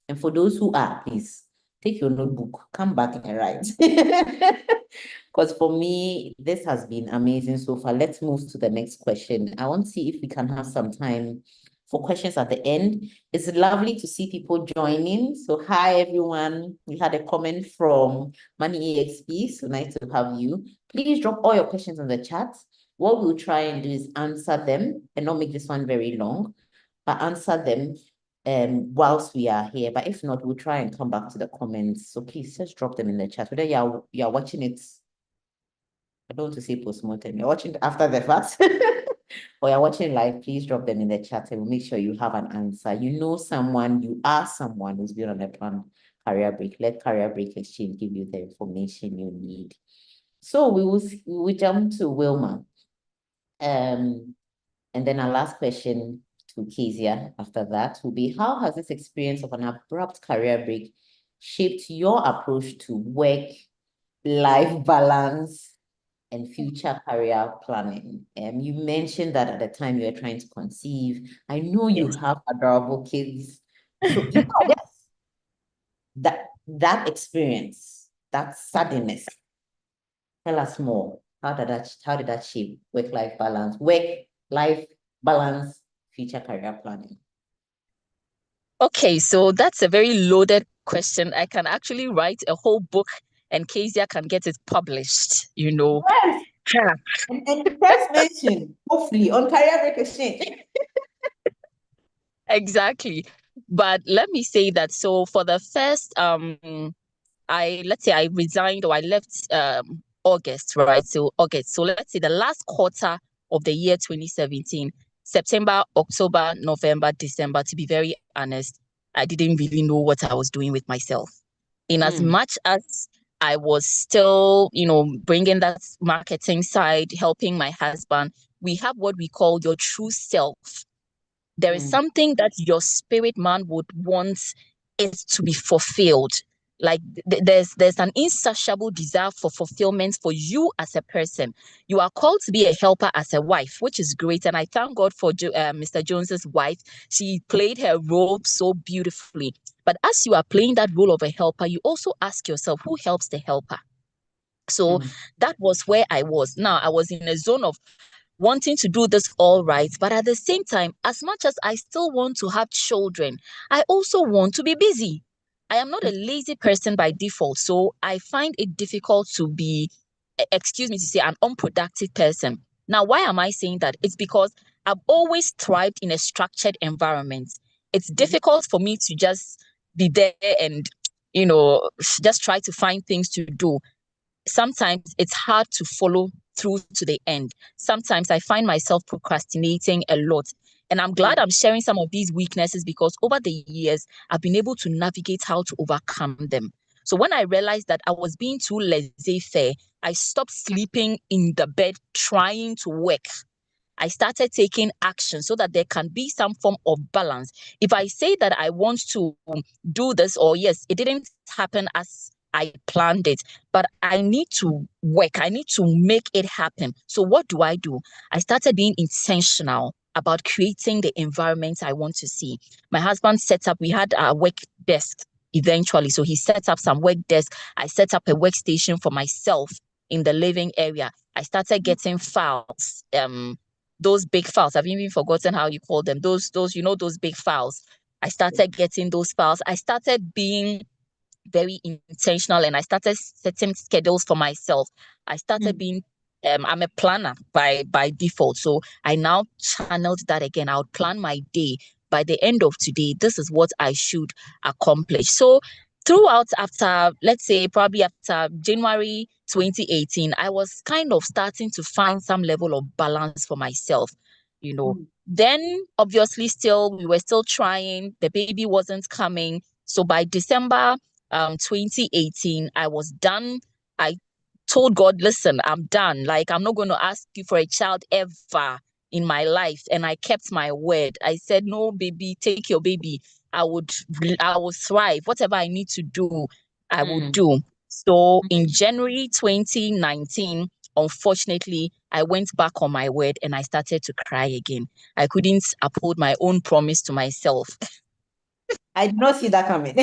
And for those who are, please take your notebook, come back and write. Because for me, this has been amazing so far. Let's move to the next question. I want to see if we can have some time for questions at the end. It's lovely to see people joining. So hi, everyone. We had a comment from Money EXP. So nice to have you. Please drop all your questions in the chat. What we'll try and do is answer them and not make this one very long, but answer them whilst we are here. But if not, we'll try and come back to the comments. So please just drop them in the chat. Whether you're watching it, I don't want to say post-mortem, you're watching it after the fact, or you're watching live, please drop them in the chat and we'll make sure you have an answer. You know someone, you are someone who's been on a planned career break. Let Career Break Exchange give you the information you need. So we will jump to Wilma. And then our last question to Kezia after that will be, how has this experience of an abrupt career break shaped your approach to work-life balance and future career planning? You mentioned that at the time you were trying to conceive. I know you have adorable kids. So that experience, that suddenness, tell us more. How did that shape work-life balance, future career planning? Okay, so that's a very loaded question. I can actually write a whole book and Kezia can get it published, you know. Yes. And the first mention, hopefully, on Career Break Exchange. Exactly. But let me say that, so for the first let's say I resigned or I left August, right? So August. So let's say the last quarter of the year 2017, September, October, November, December, to be very honest, I didn't really know what I was doing with myself. In as much as I was still, bringing that marketing side, helping my husband, we have what we call your true self. There is something that your spirit man would want it to be fulfilled. Like there's an insatiable desire for fulfillment for you as a person. You are called to be a helper as a wife, which is great. And I thank God for Mr. Jones's wife. She played her role so beautifully. But as you are playing that role of a helper, you also ask yourself, who helps the helper? So that was where I was. Now I was in a zone of wanting to do this all right, but at the same time, as much as I still want to have children, I also want to be busy. I am not a lazy person by default, so I find it difficult to be, excuse me to say, an unproductive person. Now, why am I saying that? It's because I've always thrived in a structured environment. It's difficult for me to just be there and, just try to find things to do. Sometimes it's hard to follow through to the end. Sometimes I find myself procrastinating a lot. And I'm glad I'm sharing some of these weaknesses because over the years, I've been able to navigate how to overcome them. So when I realized that I was being too laissez-faire, I stopped sleeping in the bed trying to work. I started taking action so that there can be some form of balance. If I say that I want to do this, or yes, it didn't happen as I planned it, but I need to work. I need to make it happen. So what do? I started being intentional about creating the environment I want to see. My husband set up, we had a work desk eventually. So he set up some work desk. I set up a workstation for myself in the living area. I started getting files, those big files. I've even forgotten how you call them. Those big files. I started getting those files. I started being very intentional and I started setting schedules for myself. I started being I'm a planner by default. So I now channeled that again. I would plan my day. By the end of today, this is what I should accomplish. So throughout, after, let's say, probably after January 2018, I was kind of starting to find some level of balance for myself, Then obviously we were still trying. The baby wasn't coming. So by December 2018, I was done. I told God, listen, I'm done. Like, I'm not going to ask you for a child ever in my life. And I kept my word. I said, no, baby, take your baby. I would thrive. Whatever I need to do, I would do. So in January 2019, unfortunately, I went back on my word and I started to cry again. I couldn't uphold my own promise to myself. I did not see that coming.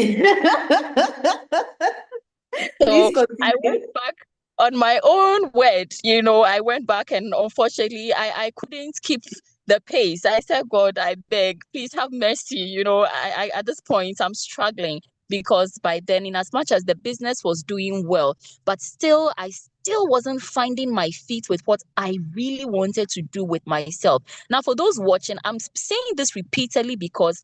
So Please I continue. went back on my own word. I went back and unfortunately I couldn't keep the pace. I said, God, I beg, please have mercy. I at this point I'm struggling because by then, in as much as the business was doing well, but I still wasn't finding my feet with what I really wanted to do with myself. Now, for those watching, I'm saying this repeatedly because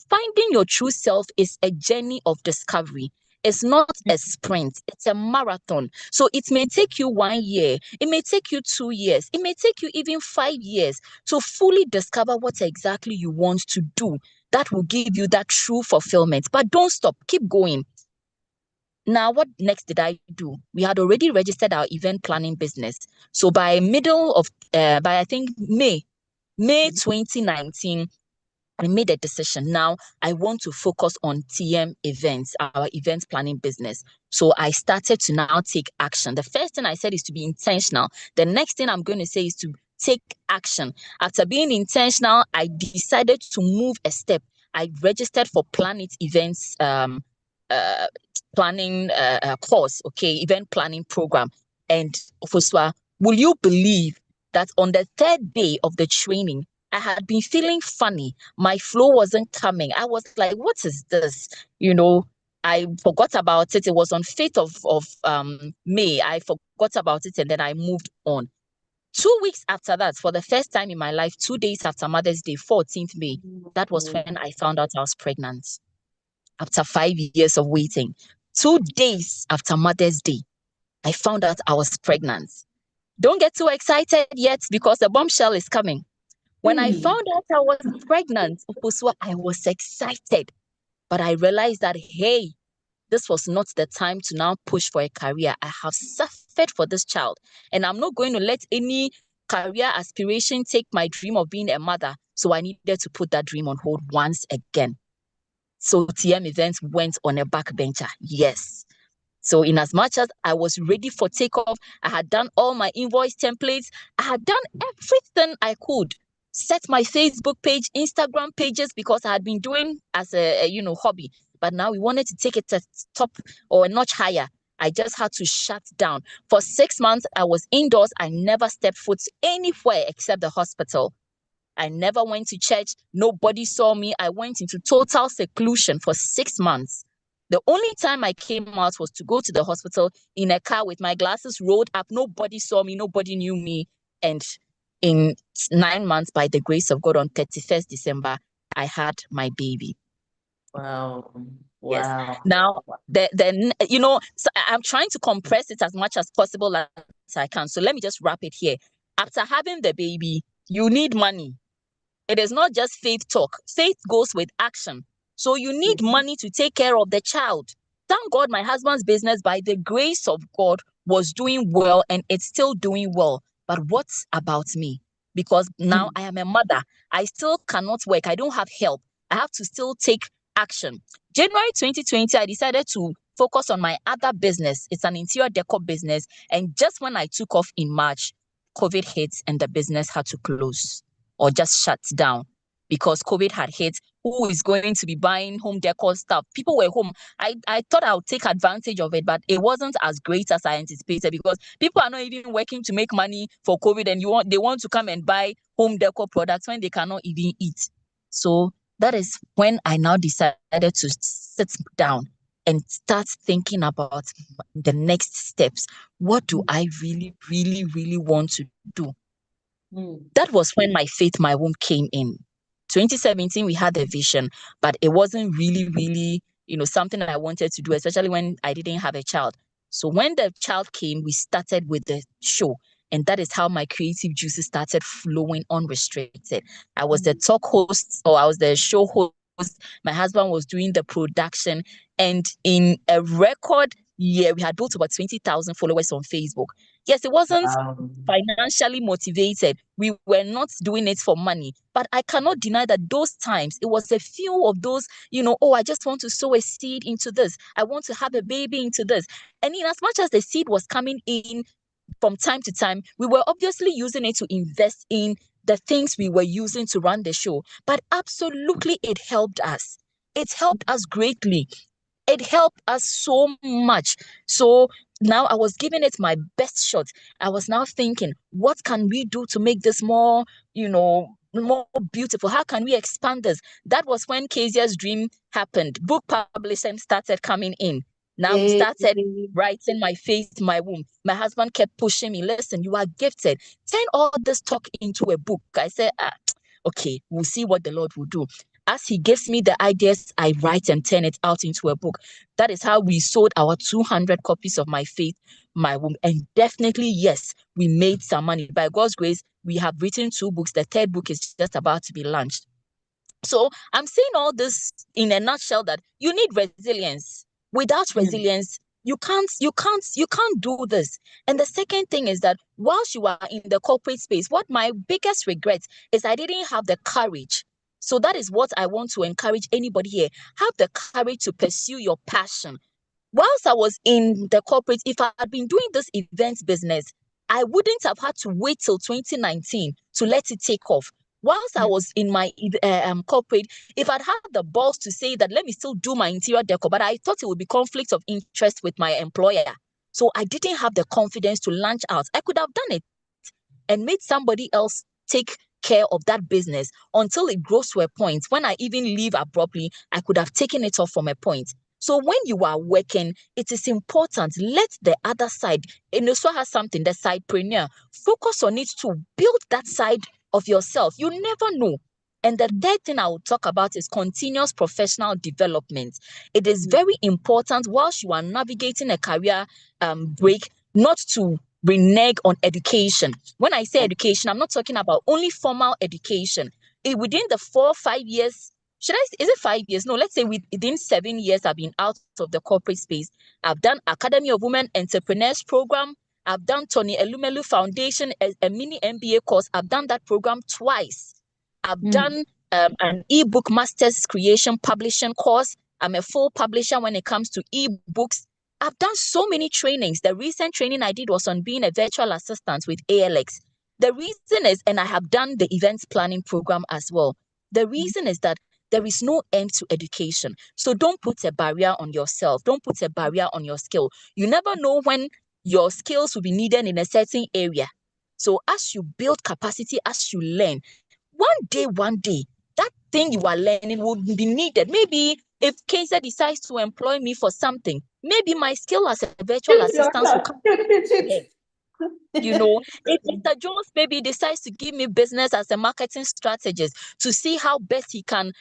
finding your true self is a journey of discovery. It's not a sprint, it's a marathon. So it may take you 1 year, it may take you 2 years, it may take you even 5 years to fully discover what exactly you want to do. That will give you that true fulfillment. But don't stop, keep going. Now, what next did I do? We had already registered our event planning business. So by I think May 2019, I made a decision. Now I want to focus on TM events, our event planning business. So I started to now take action. The first thing I said is to be intentional. The next thing I'm going to say is to take action. After being intentional, I decided to move a step. I registered for Planet Events planning course, event planning program. And Ofuswa, will you believe that on the third day of the training, I had been feeling funny. My flow wasn't coming. I was like, what is this? I forgot about it. It was on 5th of May. I forgot about it and then I moved on. 2 weeks after that, for the first time in my life, 2 days after Mother's Day, 14th May, that was when I found out I was pregnant. After 5 years of waiting, 2 days after Mother's Day, I found out I was pregnant. Don't get too excited yet because the bombshell is coming. When I found out I was pregnant, I was excited. But I realized that, hey, this was not the time to now push for a career. I have suffered for this child. And I'm not going to let any career aspiration take my dream of being a mother. So I needed to put that dream on hold once again. So TM events went on a backbencher. Yes. So in as much as I was ready for takeoff, I had done all my invoice templates. I had done everything I could. Set my Facebook page, Instagram pages, because I had been doing as a hobby. But now we wanted to take it to top or a notch higher. I just had to shut down. For 6 months, I was indoors. I never stepped foot anywhere except the hospital. I never went to church. Nobody saw me. I went into total seclusion for 6 months. The only time I came out was to go to the hospital in a car with my glasses rolled up. Nobody saw me. Nobody knew me. And in 9 months, by the grace of God, on 31st December, I had my baby. Wow. Yes. Wow. Now, so I'm trying to compress it as much as possible as I can. So let me just wrap it here. After having the baby, you need money. It is not just faith talk. Faith goes with action. So you need money to take care of the child. Thank God my husband's business, by the grace of God, was doing well and it's still doing well. But what about me? Because now I am a mother. I still cannot work. I don't have help. I have to still take action. January 2020, I decided to focus on my other business. It's an interior decor business. And just when I took off in March, COVID hit and the business had to close or just shut down because COVID had hit. Who is going to be buying home decor stuff? People were home. I thought I would take advantage of it, but it wasn't as great as I anticipated because people are not even working to make money for COVID and they want to come and buy home decor products when they cannot even eat. So that is when I now decided to sit down and start thinking about the next steps. What do I really, really, really want to do? That was when my faith, my womb came in. 2017, we had a vision, but it wasn't really, really, something that I wanted to do, especially when I didn't have a child. So when the child came, we started with the show. And that is how my creative juices started flowing unrestricted. I was the talk host, or I was the show host. My husband was doing the production. And in a record year, we had built about 20,000 followers on Facebook. Yes, it wasn't financially motivated. We were not doing it for money. But I cannot deny that those times, it was a few of those, I just want to sow a seed into this. I want to have a baby into this. And in as much as the seed was coming in, from time to time, we were obviously using it to invest in the things we were using to run the show. But absolutely, it helped us. It helped us greatly. It helped us so much. So now I was giving it my best shot. I was now thinking, what can we do to make this more, more beautiful? How can we expand this? That was when Kezia's dream happened. Book publishing started coming in. Now we started writing My Face, My Womb. My husband kept pushing me, listen, you are gifted. Turn all this talk into a book. I said, okay, we'll see what the Lord will do. As he gives me the ideas, I write and turn it out into a book. That is how we sold our 200 copies of My Faith, My Womb. And definitely, yes, we made some money. By God's grace, we have written 2 books. The 3rd book is just about to be launched. So I'm saying all this in a nutshell that you need resilience. Without resilience, you can't do this. And the second thing is that whilst you are in the corporate space, what my biggest regret is I didn't have the courage. So that is what I want to encourage anybody here. Have the courage to pursue your passion. Whilst I was in the corporate, if I had been doing this events business, I wouldn't have had to wait till 2019 to let it take off. Whilst I was in my corporate, if I'd had the balls to say that, let me still do my interior decor, but I thought it would be conflict of interest with my employer. So I didn't have the confidence to launch out. I could have done it and made somebody else take care of that business until it grows to a point. When I even leave abruptly, I could have taken it off from a point. So when you are working, it is important. Let the other side, and also has something, the sidepreneur, focus on it to build that side of yourself. You never know. And the third thing I will talk about is continuous professional development. It is very important whilst you are navigating a career break, not to renege on education. When I say education, I'm not talking about only formal education. Within the 4 or 5 years, is it 5 years? No, let's say within 7 years, I've been out of the corporate space. I've done Academy of Women Entrepreneurs Program. I've done Tony Elumelu Foundation, a mini MBA course. I've done that program twice. I've done an ebook masters creation publishing course. I'm a full publisher when it comes to ebooks. I've done so many trainings. The recent training I did was on being a virtual assistant with ALX. The reason is, and I have done the events planning program as well. The reason is that there is no end to education. So don't put a barrier on yourself. Don't put a barrier on your skill. You never know when your skills will be needed in a certain area. So as you build capacity, as you learn, one day, that thing you are learning will be needed. Maybe if Kezia decides to employ me for something, maybe my skill as a virtual assistant will come. If Mr. Jones maybe decides to give me business as a marketing strategist to see how best he can,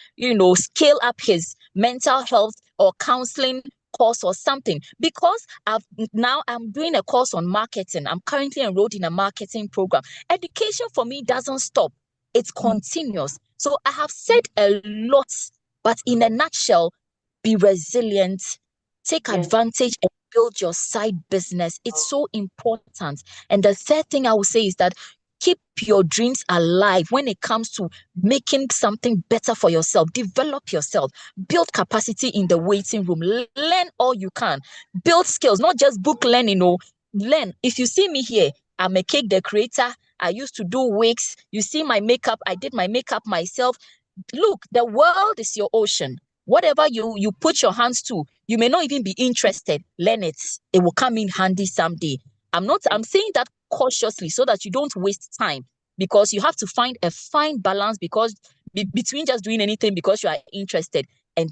scale up his mental health or counseling course or something, because I'm doing a course on marketing. I'm currently enrolled in a marketing program. Education for me doesn't stop. It's continuous. So I have said a lot, but in a nutshell, be resilient, take advantage and build your side business. It's so important. And the third thing I would say is that keep your dreams alive when it comes to making something better for yourself. Develop yourself. Build capacity in the waiting room. Learn all you can. Build skills, not just book learning. Learn. If you see me here, I'm a cake decorator. I used to do wigs. You see my makeup. I did my makeup myself. Look, the world is your ocean. Whatever you put your hands to, you may not even be interested. Learn it. It will come in handy someday. I'm saying that cautiously so that you don't waste time, because you have to find a fine balance between just doing anything because you are interested and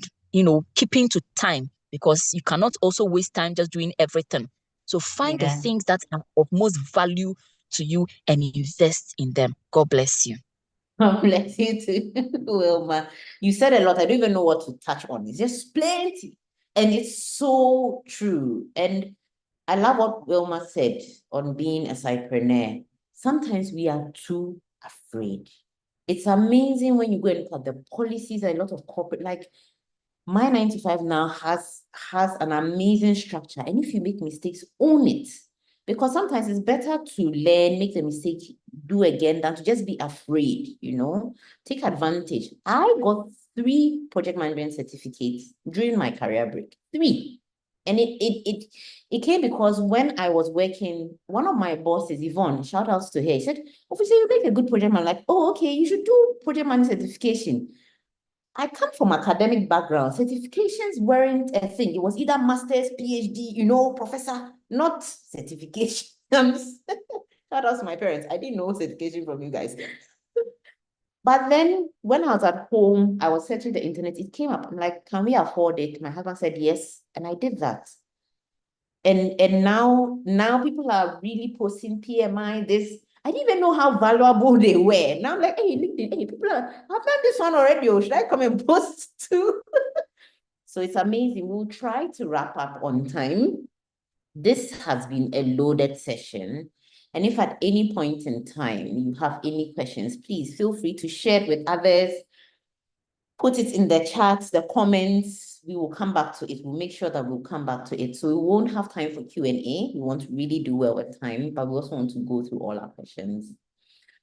keeping to time, because you cannot also waste time just doing everything. So find the things that are of most value to you and invest in them. God bless you. God bless you too, Wilma. You said a lot. I don't even know what to touch on. It's just plenty. And it's so true. And I love what Wilma said on being a sidepreneur. Sometimes we are too afraid. It's amazing when you go and look at the policies, a lot of corporate, like my 9 to 5 now has an amazing structure. And if you make mistakes, own it. Because sometimes it's better to learn, make the mistake, do again, than to just be afraid, Take advantage. I got 3 project management certificates during my career break. 3. And it came because when I was working, one of my bosses, Yvonne, shout outs to her, he said, obviously you make a good project man. I'm like, oh, okay, you should do project man certification. I come from academic background. Certifications weren't a thing. It was either master's, PhD, professor, not certification. Shout out to my parents. I didn't know certification from you guys. But then when I was at home, I was searching the internet, it came up. I'm like, can we afford it? My husband said yes, and I did that. And now people are really posting PMI, this. I didn't even know how valuable they were. Now I'm like, hey, LinkedIn, hey, I've done this one already. Should I come and post too? So it's amazing. We'll try to wrap up on time. This has been a loaded session. And if at any point in time you have any questions, please feel free to share it with others. Put it in the chat, the comments. We will come back to it. We'll make sure that we'll come back to it. So we won't have time for Q&A. We want to really do well with time, but we also want to go through all our questions.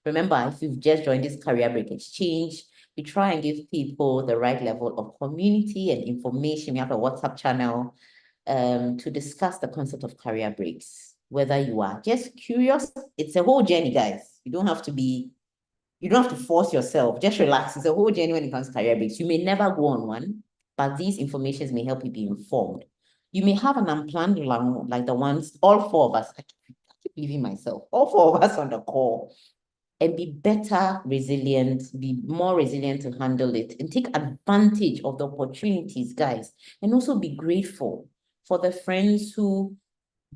Remember, if you've just joined this Career Break Exchange, we try and give people the right level of community and information. We have a WhatsApp channel to discuss the concept of career breaks. Whether you are just curious, it's a whole journey, guys. You don't have to force yourself. Just relax. It's a whole journey when it comes to career breaks. You may never go on one, but these informations may help you be informed. You may have an unplanned one, like the ones, all four of us, I keep believing myself, all four of us on the call, and be better resilient, be more resilient to handle it, and take advantage of the opportunities, guys, and also be grateful for the friends who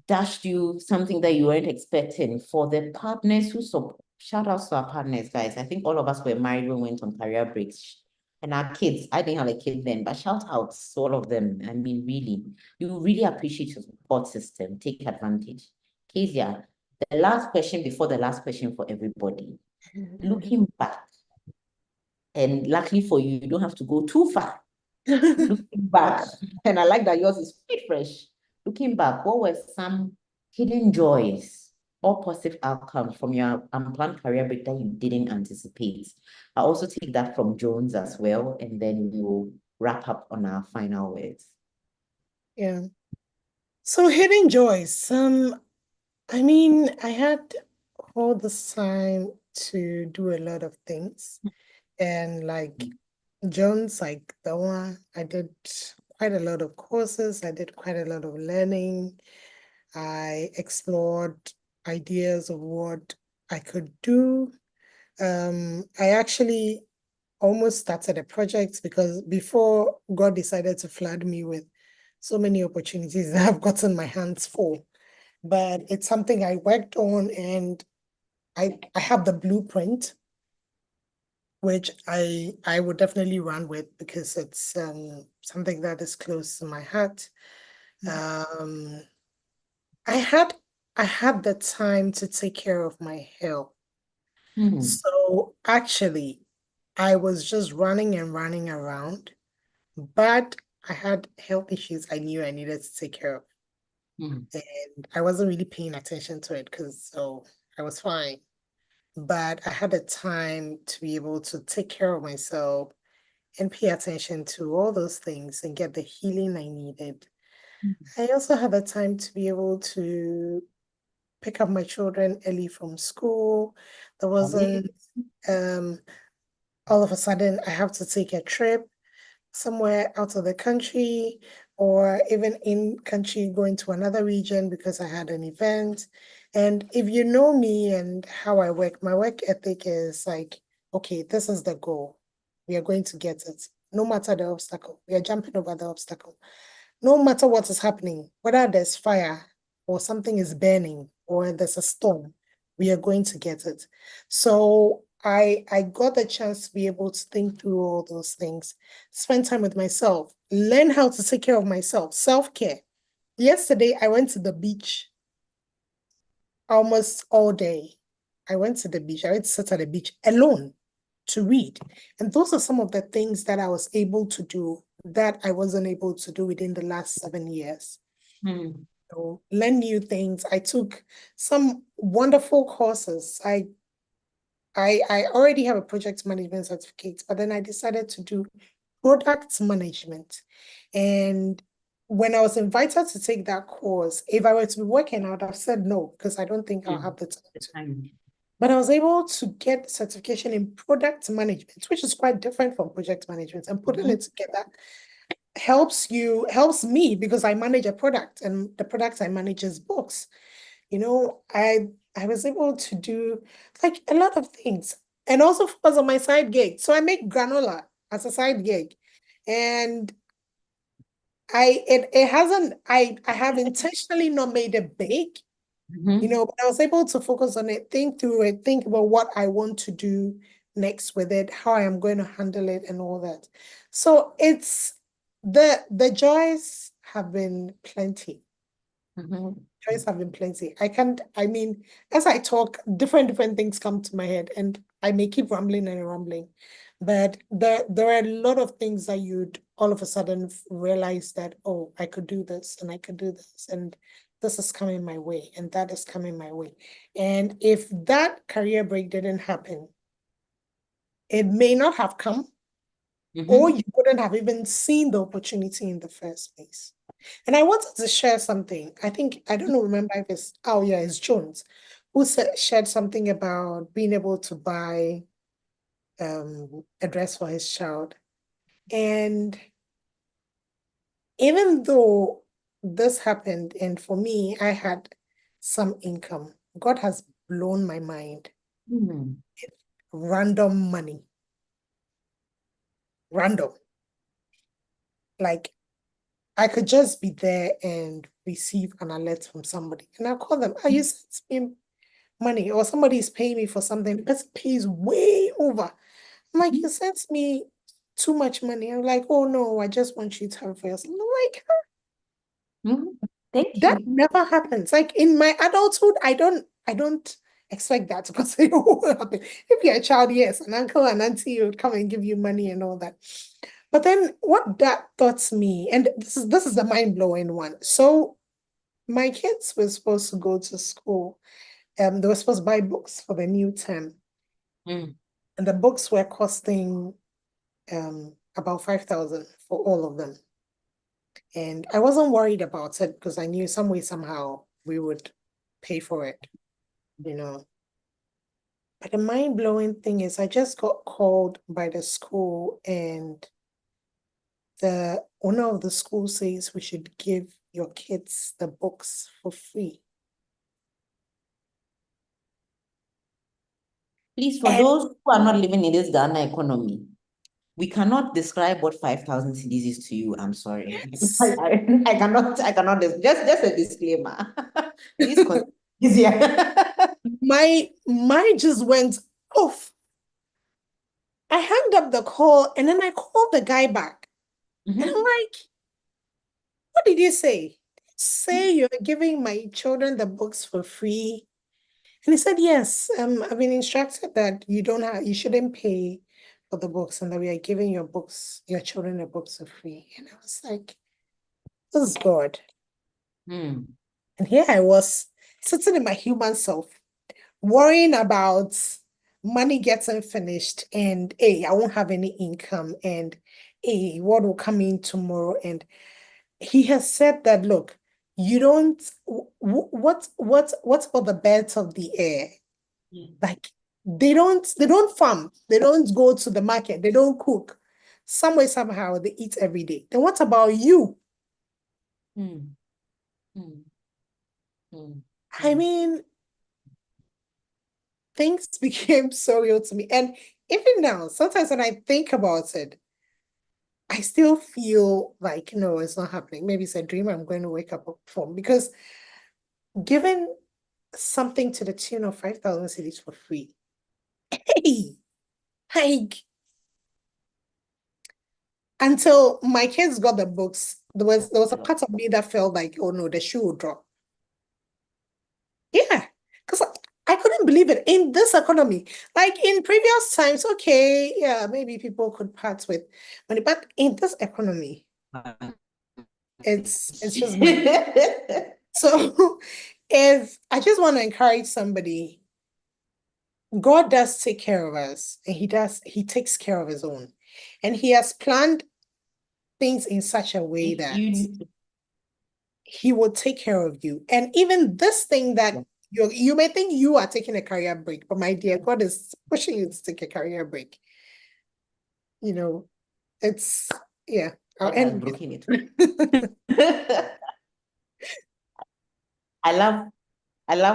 dashed you something that you weren't expecting, for the partners who support. Shout out to our partners, guys. I think all of us were married when we went on career breaks. And our kids, I didn't have a kid then, but shout out to all of them. I mean, really, you really appreciate your support system. Take advantage. Kezia, the last question before the last question for everybody. Looking back, and luckily for you, you don't have to go too far. Looking back, and I like that yours is pretty fresh. Looking back, what were some hidden joys or positive outcomes from your unplanned career break that you didn't anticipate? I'll also take that from Jones as well, and then we will wrap up on our final words. Yeah. So hidden joys. I mean, I had all this time to do a lot of things. And like Jones, like the one, I did quite a lot of courses. I did quite a lot of learning. I explored ideas of what I could do. I actually almost started a project because before God decided to flood me with so many opportunities that I've gotten my hands full. But it's something I worked on, and I have the blueprint, which I would definitely run with because it's something that is close to my heart. I had the time to take care of my health. So actually, I was just running and running around, but I had health issues I knew I needed to take care of. And I wasn't really paying attention to it because I was fine. But I had the time to be able to take care of myself and pay attention to all those things and get the healing I needed. I also had the time to be able to pick up my children early from school. There wasn't all of a sudden I have to take a trip somewhere out of the country or even in country going to another region because I had an event. And if you know me and how I work, my work ethic is like, okay, this is the goal. We are going to get it. No matter the obstacle, we are jumping over the obstacle. No matter what is happening, whether there's fire or something is burning or there's a storm, we are going to get it. So I got the chance to be able to think through all those things, spend time with myself, learn how to take care of myself, self-care. Yesterday, I went to the beach almost all day. I went to the beach. I went to sit at the beach alone to read. And those are some of the things that I was able to do that I wasn't able to do within the last 7 years. So learn new things. I took some wonderful courses. I already have a project management certificate, but then I decided to do product management. And when I was invited to take that course, if I were to be working, I would have said no, because I don't think I'll have the time to. But I was able to get certification in product management, which is quite different from project management, and putting it together helps me because I manage a product, and the product I manage is books. I was able to do like a lot of things, and also focus on my side gig. So I make granola as a side gig, and I have intentionally not made it big, but I was able to focus on it, think through it, think about what I want to do next with it, how I am going to handle it, and all that. So it's the joys have been plenty. Joys have been plenty. As I talk, different things come to my head, and I may keep rambling and rambling, but there are a lot of things that you'd all of a sudden realize that, oh, I could do this, and I could do this, and this is coming my way, and that is coming my way. And if that career break didn't happen, it may not have come, or you wouldn't have even seen the opportunity in the first place. And I wanted to share something. I don't know, remember if it's Jones who shared something about being able to buy a dress for his child. And even though this happened, and for me, I had some income, God has blown my mind. Random money. Random. Like, I could just be there and receive an alert from somebody, and I'll call them, you sent me money, or somebody's paying me for something. The person pays way over. I'm like, you sent me too much money. I'm like, oh no, I just want you to have it for yourself. I'm like, that never happens. Like in my adulthood, I don't expect that because it will happen. If you're a child, yes, an uncle and auntie would come and give you money and all that. But then what that taught me, and this is the mind-blowing one. So my kids were supposed to go to school. They were supposed to buy books for the new term. And the books were costing about 5,000 for all of them. And I wasn't worried about it because I knew some way, somehow we would pay for it, But the mind-blowing thing is I just got called by the school, and the owner of the school says we should give your kids the books for free. Please, for those who are not living in this Ghana economy, we cannot describe what 5,000 cedis is to you. I'm sorry. Yes. I cannot, just a disclaimer. Please continue. My mind just went off. I hung up the call, and then I called the guy back. And I'm like, what did you say? Say you're giving my children the books for free? And he said, yes, I've been instructed that you shouldn't pay for the books, and that we are giving your children the books for free. And I was like, this is God. And here I was sitting in my human self, worrying about money getting finished, and I won't have any income, and what will come in tomorrow. And he has said that, look, you don't, what's for the birds of the air? Like, they don't farm, they don't go to the market, they don't cook. Some way, somehow, they eat every day. Then what about you? I mean, things became so real to me. And even now, sometimes when I think about it, I still feel like, no, it's not happening. Maybe it's a dream I'm going to wake up from, because giving something to the tune of 5,000 cedis for free, like, until my kids got the books, there was a part of me that felt like, oh no, the shoe will drop. Yeah, because I couldn't believe it in this economy. Like in previous times, okay, yeah, maybe people could part with money, but in this economy, it's just money. So if I just want to encourage somebody, God does take care of us, and he takes care of his own. And he has planned things in such a way that he will take care of you. And even this thing that you may think you are taking a career break, but my dear, God is pushing you to take a career break. You know, it's yeah. I'll God has end broken it. it. I love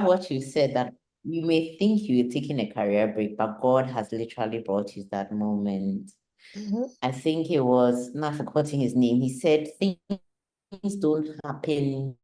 what you said, that you may think you're taking a career break, but God has literally brought you that moment. Mhm. I think it was, not forgetting his name, he said things don't happen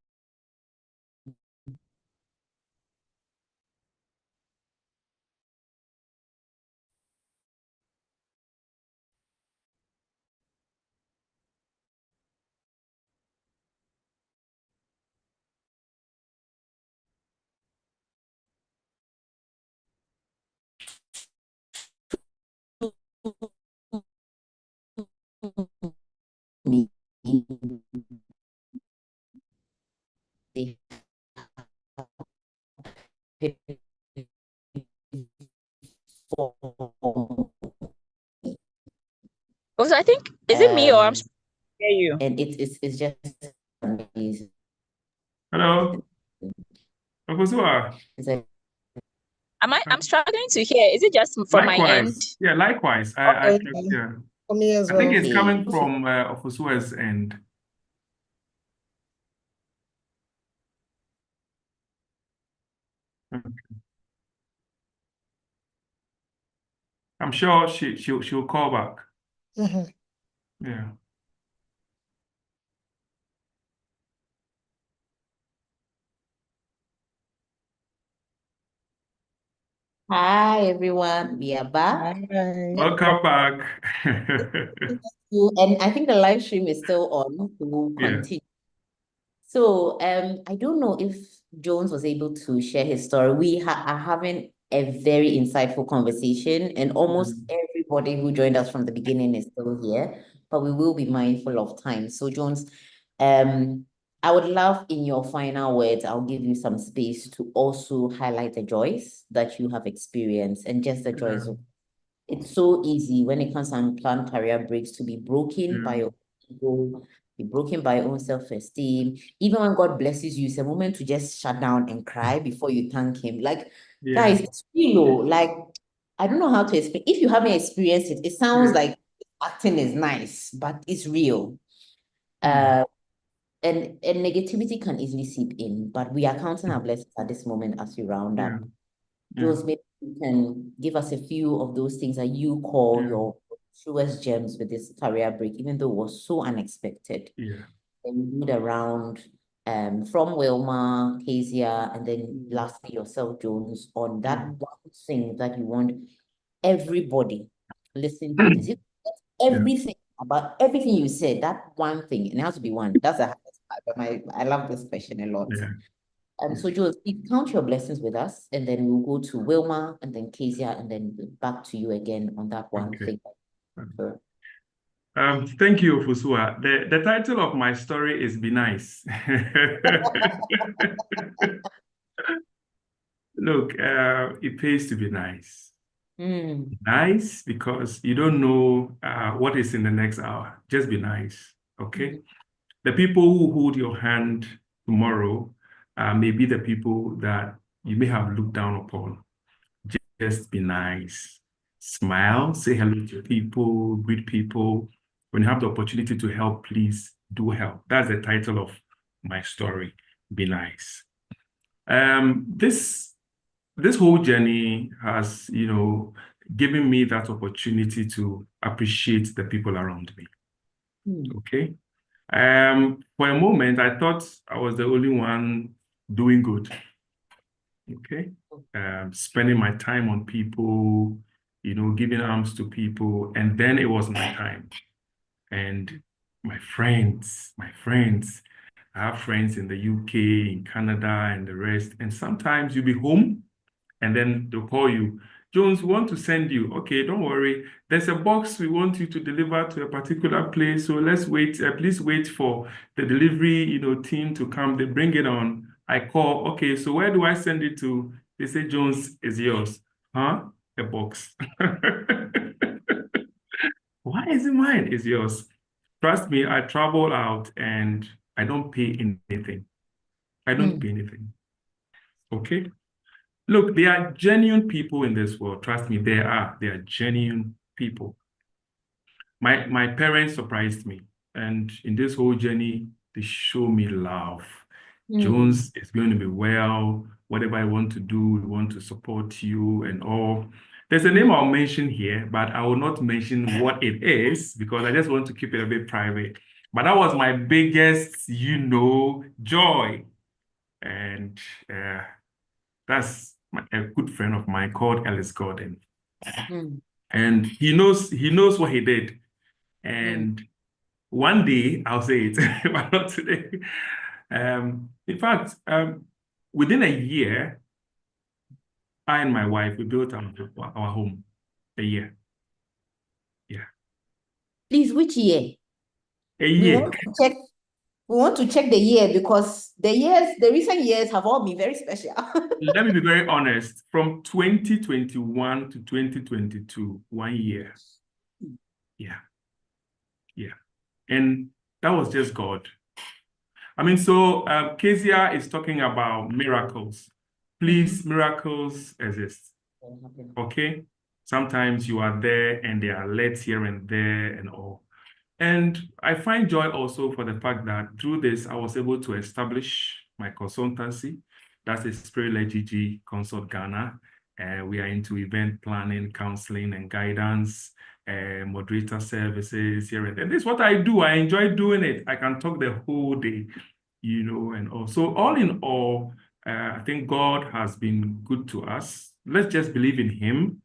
me. Also, I think, is it me or I'm hear you? And it's just amazing. Hello, Ofusua. It's like, I'm struggling to hear. Is it just from my end? Likewise. Yeah, likewise. Okay, Yeah. for me as I think well. it's coming okay. from Ofusua's end. I'm sure she'll call back. Mhm. Yeah. Hi everyone, we are back. Bye. Welcome back. And I think the live stream is still on. We'll Yeah. continue. So I don't know if Jones was able to share his story. We are having a very insightful conversation, and almost everybody who joined us from the beginning is still here, but we will be mindful of time. So Jones, I would love, in your final words, I'll give you some space to also highlight the joys that you have experienced, and just the joys of, it's so easy when it comes to unplanned career breaks to be broken by your ego, be broken by your own self-esteem. Even when God blesses you, it's a moment to just shut down and cry before you thank him. Like, Yeah. guys, it's real. Like, I don't know how to explain. If you haven't experienced it, it sounds like acting is nice, but it's real. And negativity can easily seep in, but we are counting our blessings at this moment as we round up. Jules, maybe you can give us a few of those things that you call your truest gems with this career break, even though it was so unexpected. Yeah. And we moved around from Wilma, Kezia, and then lastly yourself, Jones, on that one thing that you want everybody listen to this. Everything about everything you said, that one thing, and it has to be one. That's the hardest part. But I love this question a lot. Yeah. So Jules, please count your blessings with us, and then we'll go to Wilma, and then Kezia, and then back to you again on that one Okay. thing. Sure. Thank you, Fusua. The title of my story is Be Nice. Look, it pays to be nice. Nice because you don't know what is in the next hour. Just be nice, okay? The people who hold your hand tomorrow may be the people that you may have looked down upon. Just be nice. Smile, say hello to people, greet people. When you have the opportunity to help, please do help. That's the title of my story, Be Nice. This whole journey has, given me that opportunity to appreciate the people around me. Okay. For a moment, I thought I was the only one doing good. Okay. Spending my time on people, giving arms to people. And then it was my time. And my friends, I have friends in the UK, in Canada, and the rest. And sometimes you'll be home and then they'll call you, Jones, we want to send you. Okay, don't worry. There's a box we want you to deliver to a particular place. So let's wait. Please wait for the delivery, team to come. They bring it on. I call. Okay, so where do I send it to? They say, Jones, is yours. Huh? A box. Why is it mine? It's yours. Trust me, I travel out and I don't pay anything. I don't pay anything. Okay? Look, there are genuine people in this world. Trust me, there are genuine people. My parents surprised me. And in this whole journey, they show me love. Jones is going to be well. Whatever I want to do, we want to support you and all. There's a name I'll mention here, but I will not mention what it is because I just want to keep it a bit private. But that was my biggest, joy. And that's a good friend of mine called Ellis Gordon. And he knows what he did. And one day, I'll say it, but not today. In fact, within a year, I and my wife, we built our home. A year. Yeah. Please, which year? A year. We want to check the year because the recent years have all been very special. Let me be very honest. From 2021 to 2022, 1 year. Yeah. Yeah. And that was just God. I mean, so Kezia is talking about miracles. Please, miracles exist. Okay? Sometimes you are there and there are alerts here and there and all. And I find joy also for the fact that through this, I was able to establish my consultancy. That's a Spirit-led GG Consult Ghana. We are into event planning, counseling, and guidance, moderator services here and there. This is what I do. I enjoy doing it. I can talk the whole day, and also all in all, I think God has been good to us. Let's just believe in him.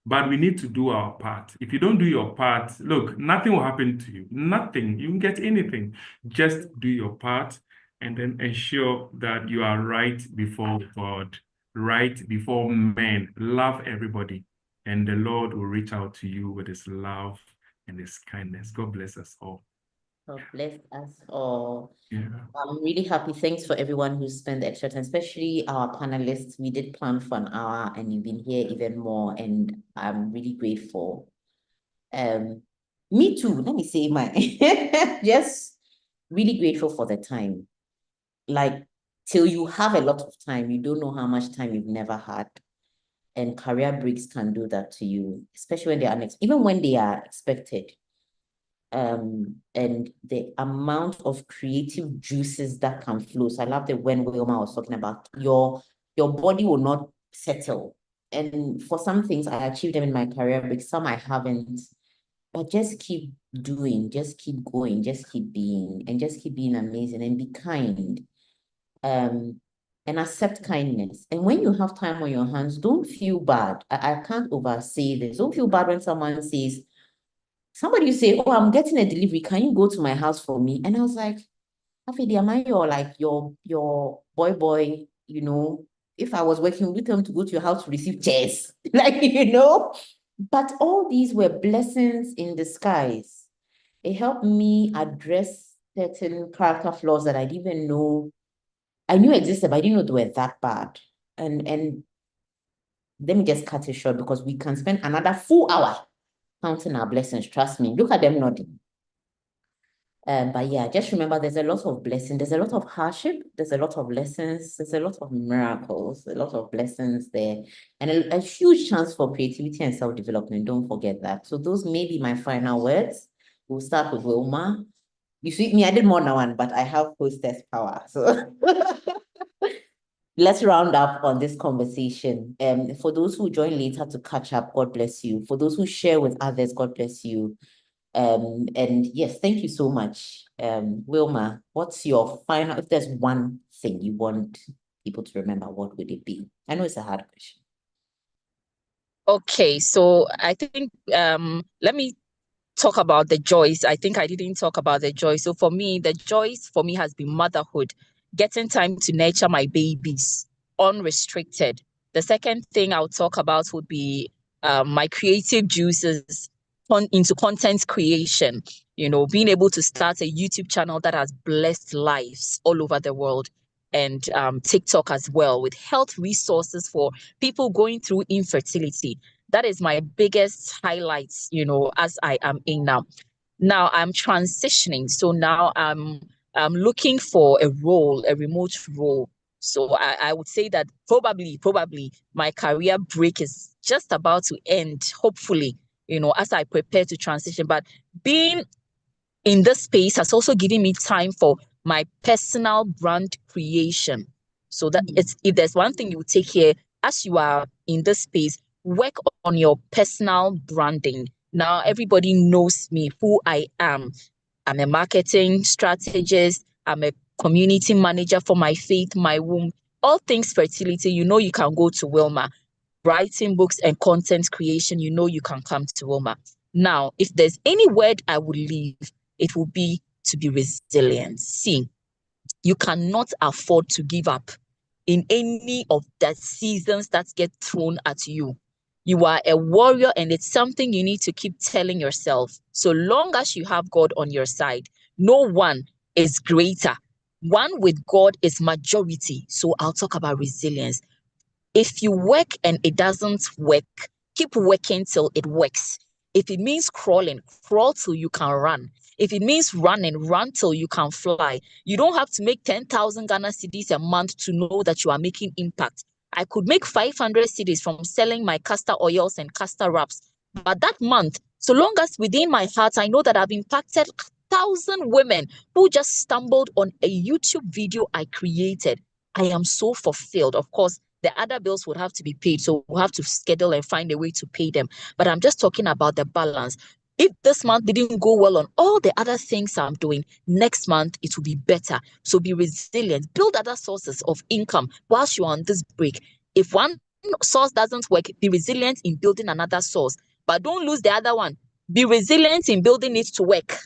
But we need to do our part. If you don't do your part, look, nothing will happen to you. Nothing. You can get anything. Just do your part and then ensure that you are right before God, right before men. Love everybody. And the Lord will reach out to you with his love and his kindness. God bless us all. God bless us all. Yeah. I'm really happy. Thanks for everyone who spent the extra time, especially our panelists. We did plan for an hour and you've been here even more, and I'm really grateful. Me too. Let me say mine. Just really grateful for the time. Like, till you have a lot of time, you don't know how much time you've never had. And career breaks can do that to you, especially when they are even when they are expected. And the amount of creative juices that can flow. So I love that when Wilma was talking about your body will not settle. And for some things, I achieved them in my career, but some I haven't. But just keep doing, just keep going, just keep being, and just keep being amazing and be kind. And accept kindness. And when you have time on your hands, don't feel bad. I can't oversay this. Don't feel bad when someone says, somebody say, oh, I'm getting a delivery. Can you go to my house for me? And I was like, Afidi, am I your boy, if I was working, would you tell me to go to your house to receive chairs? But all these were blessings in disguise. It helped me address certain character flaws that I didn't even know. I knew existed, but I didn't know they were that bad. And let me just cut it short because we can spend another full hour counting our blessings. Trust me. Look at them nodding. But yeah, just remember there's a lot of blessing. There's a lot of hardship. There's a lot of lessons. There's a lot of miracles, a lot of blessings there, and a huge chance for creativity and self-development. Don't forget that. So those may be my final words. We'll start with Wilma. You see, me, I did more than one, but I have hostess power. So let's round up on this conversation. For those who join later to catch up, God bless you. For those who share with others, God bless you. And yes, thank you so much. Wilma, what's your final, if there's one thing you want people to remember, what would it be? I know it's a hard question. Okay, so I think let me talk about the joys. I think I didn't talk about the joy. So for me, the joys for me has been motherhood, getting time to nurture my babies unrestricted. The second thing I'll talk about would be my creative juices into content creation, being able to start a YouTube channel that has blessed lives all over the world, and TikTok as well, with health resources for people going through infertility. That is my biggest highlights, as I am in now. Now I'm transitioning. So now I'm looking for a role, a remote role. So I would say that probably my career break is just about to end, hopefully, as I prepare to transition. But being in this space has also given me time for my personal brand creation. So that if there's one thing you take here, as you are in this space, work on your personal branding. Now everybody knows me, who I am. I'm a marketing strategist. I'm a community manager for my faith, my womb, all things fertility. You can go to Wilma. Writing books and content creation, you can come to Wilma. Now, if there's any word I would leave, it will be to be resilient. See, you cannot afford to give up in any of the seasons that get thrown at you. You are a warrior, and it's something you need to keep telling yourself. So long as you have God on your side, no one is greater. One with God is majority. So I'll talk about resilience. If you work and it doesn't work, keep working till it works. If it means crawling, crawl till you can run. If it means running, run till you can fly. You don't have to make 10,000 Ghana cedis a month to know that you are making impact. I could make 500 cedis from selling my castor oils and castor wraps. But that month, so long as within my heart, I know that I've impacted 1,000 women who just stumbled on a YouTube video I created, I am so fulfilled. Of course, the other bills would have to be paid. So we'll have to schedule and find a way to pay them. But I'm just talking about the balance. If this month didn't go well on all the other things I'm doing, next month it will be better. So be resilient. Build other sources of income whilst you're on this break. If one source doesn't work, be resilient in building another source. But don't lose the other one. Be resilient in building it to work.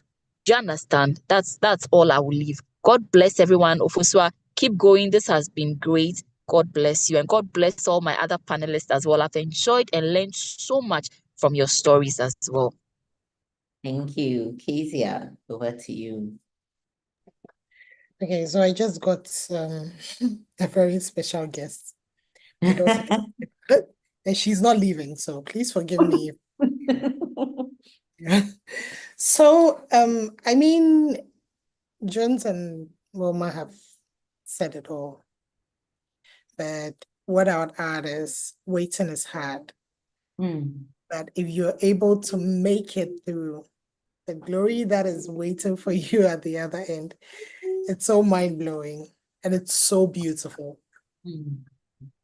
Do you understand? That's all I will leave. God bless everyone. Ofusua, keep going. This has been great. God bless you. And God bless all my other panelists as well. I've enjoyed and learned so much from your stories as well. Thank you. Kezia, over to you. Okay, so I just got a very special guest. And she's not leaving, so please forgive me. So, I mean, Jones and Wilma have said it all. But what I would add is waiting is hard. But if you're able to make it through, the glory that is waiting for you at the other end, it's so mind-blowing and it's so beautiful.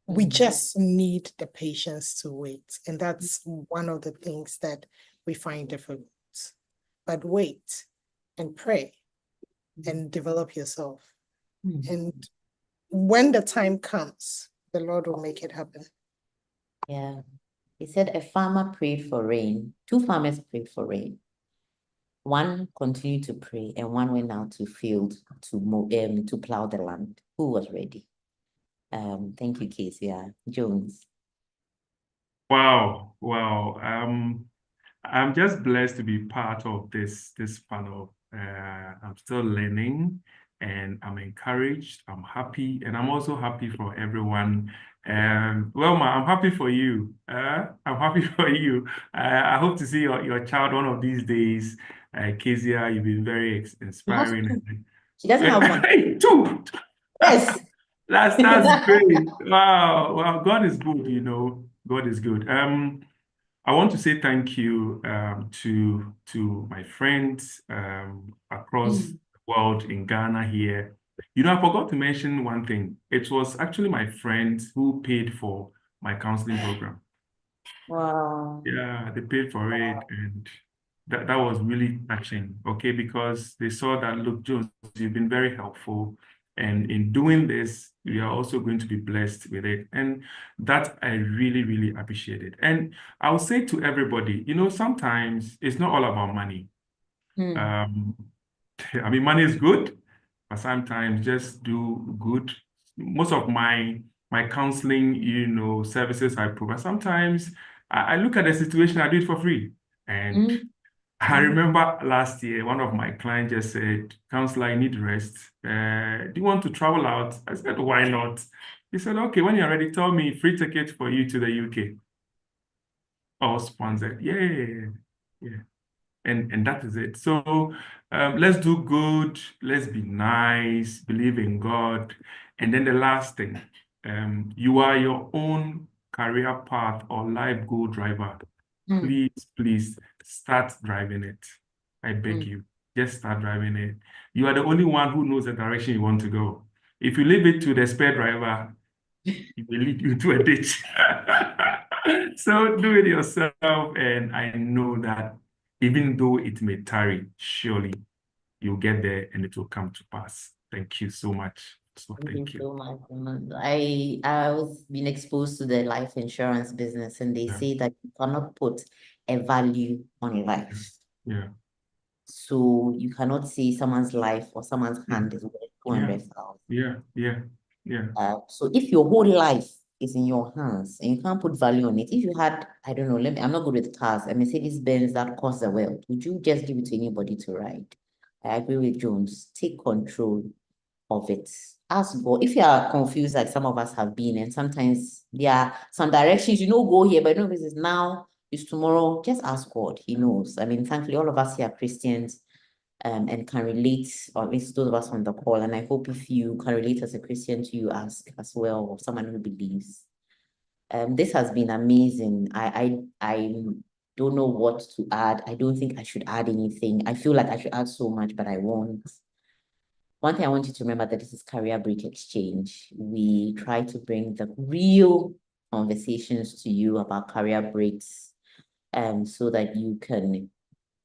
We just need the patience to wait. And that's one of the things that we find difficult. But wait and pray and develop yourself. And when the time comes, the Lord will make it happen. Yeah. He said a farmer prayed for rain. Two farmers prayed for rain. One continued to pray, and one went out to field to plow the land. Who was ready? Thank you, Kezia. Jones. Wow. I'm just blessed to be part of this panel. I'm still learning, and I'm encouraged. I'm happy, and I'm also happy for everyone. Wilma, I'm happy for you. I'm happy for you. I hope to see your child one of these days. Kezia, you've been very inspiring. She doesn't have one. Hey, two. Yes. That's great. Wow. God is good, God is good. I want to say thank you to my friends across the world in Ghana here. I forgot to mention one thing. It was actually my friends who paid for my counseling program. Wow. Yeah, they paid for it, and that was really touching, okay, because they saw that, look, Jones, you've been very helpful, and in doing this, we are also going to be blessed with it, and that I really, really appreciate it. And I'll say to everybody, sometimes it's not all about money. I mean, money is good, but sometimes just do good. Most of my counseling, services I provide, sometimes I look at the situation, I do it for free. And I remember last year, one of my clients just said, "Counselor, I need rest. Do you want to travel out?" I said, "Why not?" He said, "Okay, when you're ready, tell me, free ticket for you to the UK." All sponsored. Yeah. and that is it. So let's do good, let's be nice, believe in God. And then the last thing, you are your own career path or life goal driver. Please start driving it. I beg you, just start driving it. You are the only one who knows the direction you want to go. If you leave it to the spare driver, it will lead you to a ditch. So do it yourself, and I know that even though it may tarry, surely you'll get there and it will come to pass. Thank you so much. So thank you. So much. I was being exposed to the life insurance business, and they say that you cannot put a value on life. Yeah. So you cannot say someone's life or someone's hand is worth 200,000. Yeah. So if your whole life is in your hands and you can't put value on it, if you had, I don't know, I'm not good with cars, a Mercedes-Benz that costs the world, would you just give it to anybody to ride? I agree with Jones. Take control of it. Ask God. If you are confused, like some of us have been, and sometimes there are some directions, go here, but if it's now, it's tomorrow, just ask God. He knows. I mean, thankfully, all of us here are Christians. And can relate, or at least those of us on the call. And I hope if you can relate as a Christian to you ask as well, or someone who believes. This has been amazing. I don't know what to add. I don't think I should add anything. I feel like I should add so much, but I won't. One thing I want you to remember that this is Career Break Exchange. We try to bring the real conversations to you about career breaks, so that you can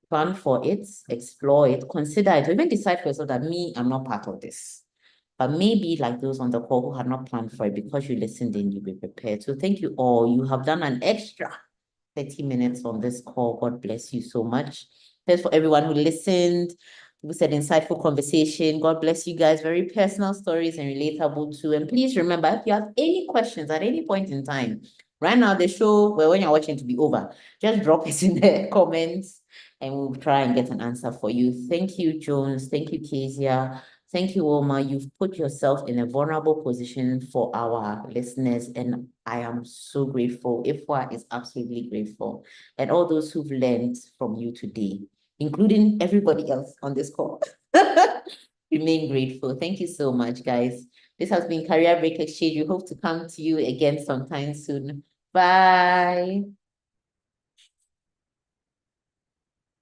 plan for it, explore it, consider it, or even decide for yourself that I'm not part of this. But maybe like those on the call who had not planned for it, because you listened in, you be prepared. So thank you all. You have done an extra 30 minutes on this call. God bless you so much. Thanks for everyone who listened, who said insightful conversation. God bless you guys. Very personal stories and relatable too. And please remember, if you have any questions at any point in time, right now the show, well, when you're watching to be over, just drop it in the comments and we'll try and get an answer for you. Thank you, Jones. Thank you, Kezia. Thank you, Wilma. You've put yourself in a vulnerable position for our listeners, and I am so grateful. IFWA is absolutely grateful. And all those who've learned from you today, including everybody else on this call, remain grateful. Thank you so much, guys. This has been Career Break Exchange. We hope to come to you again sometime soon. Bye.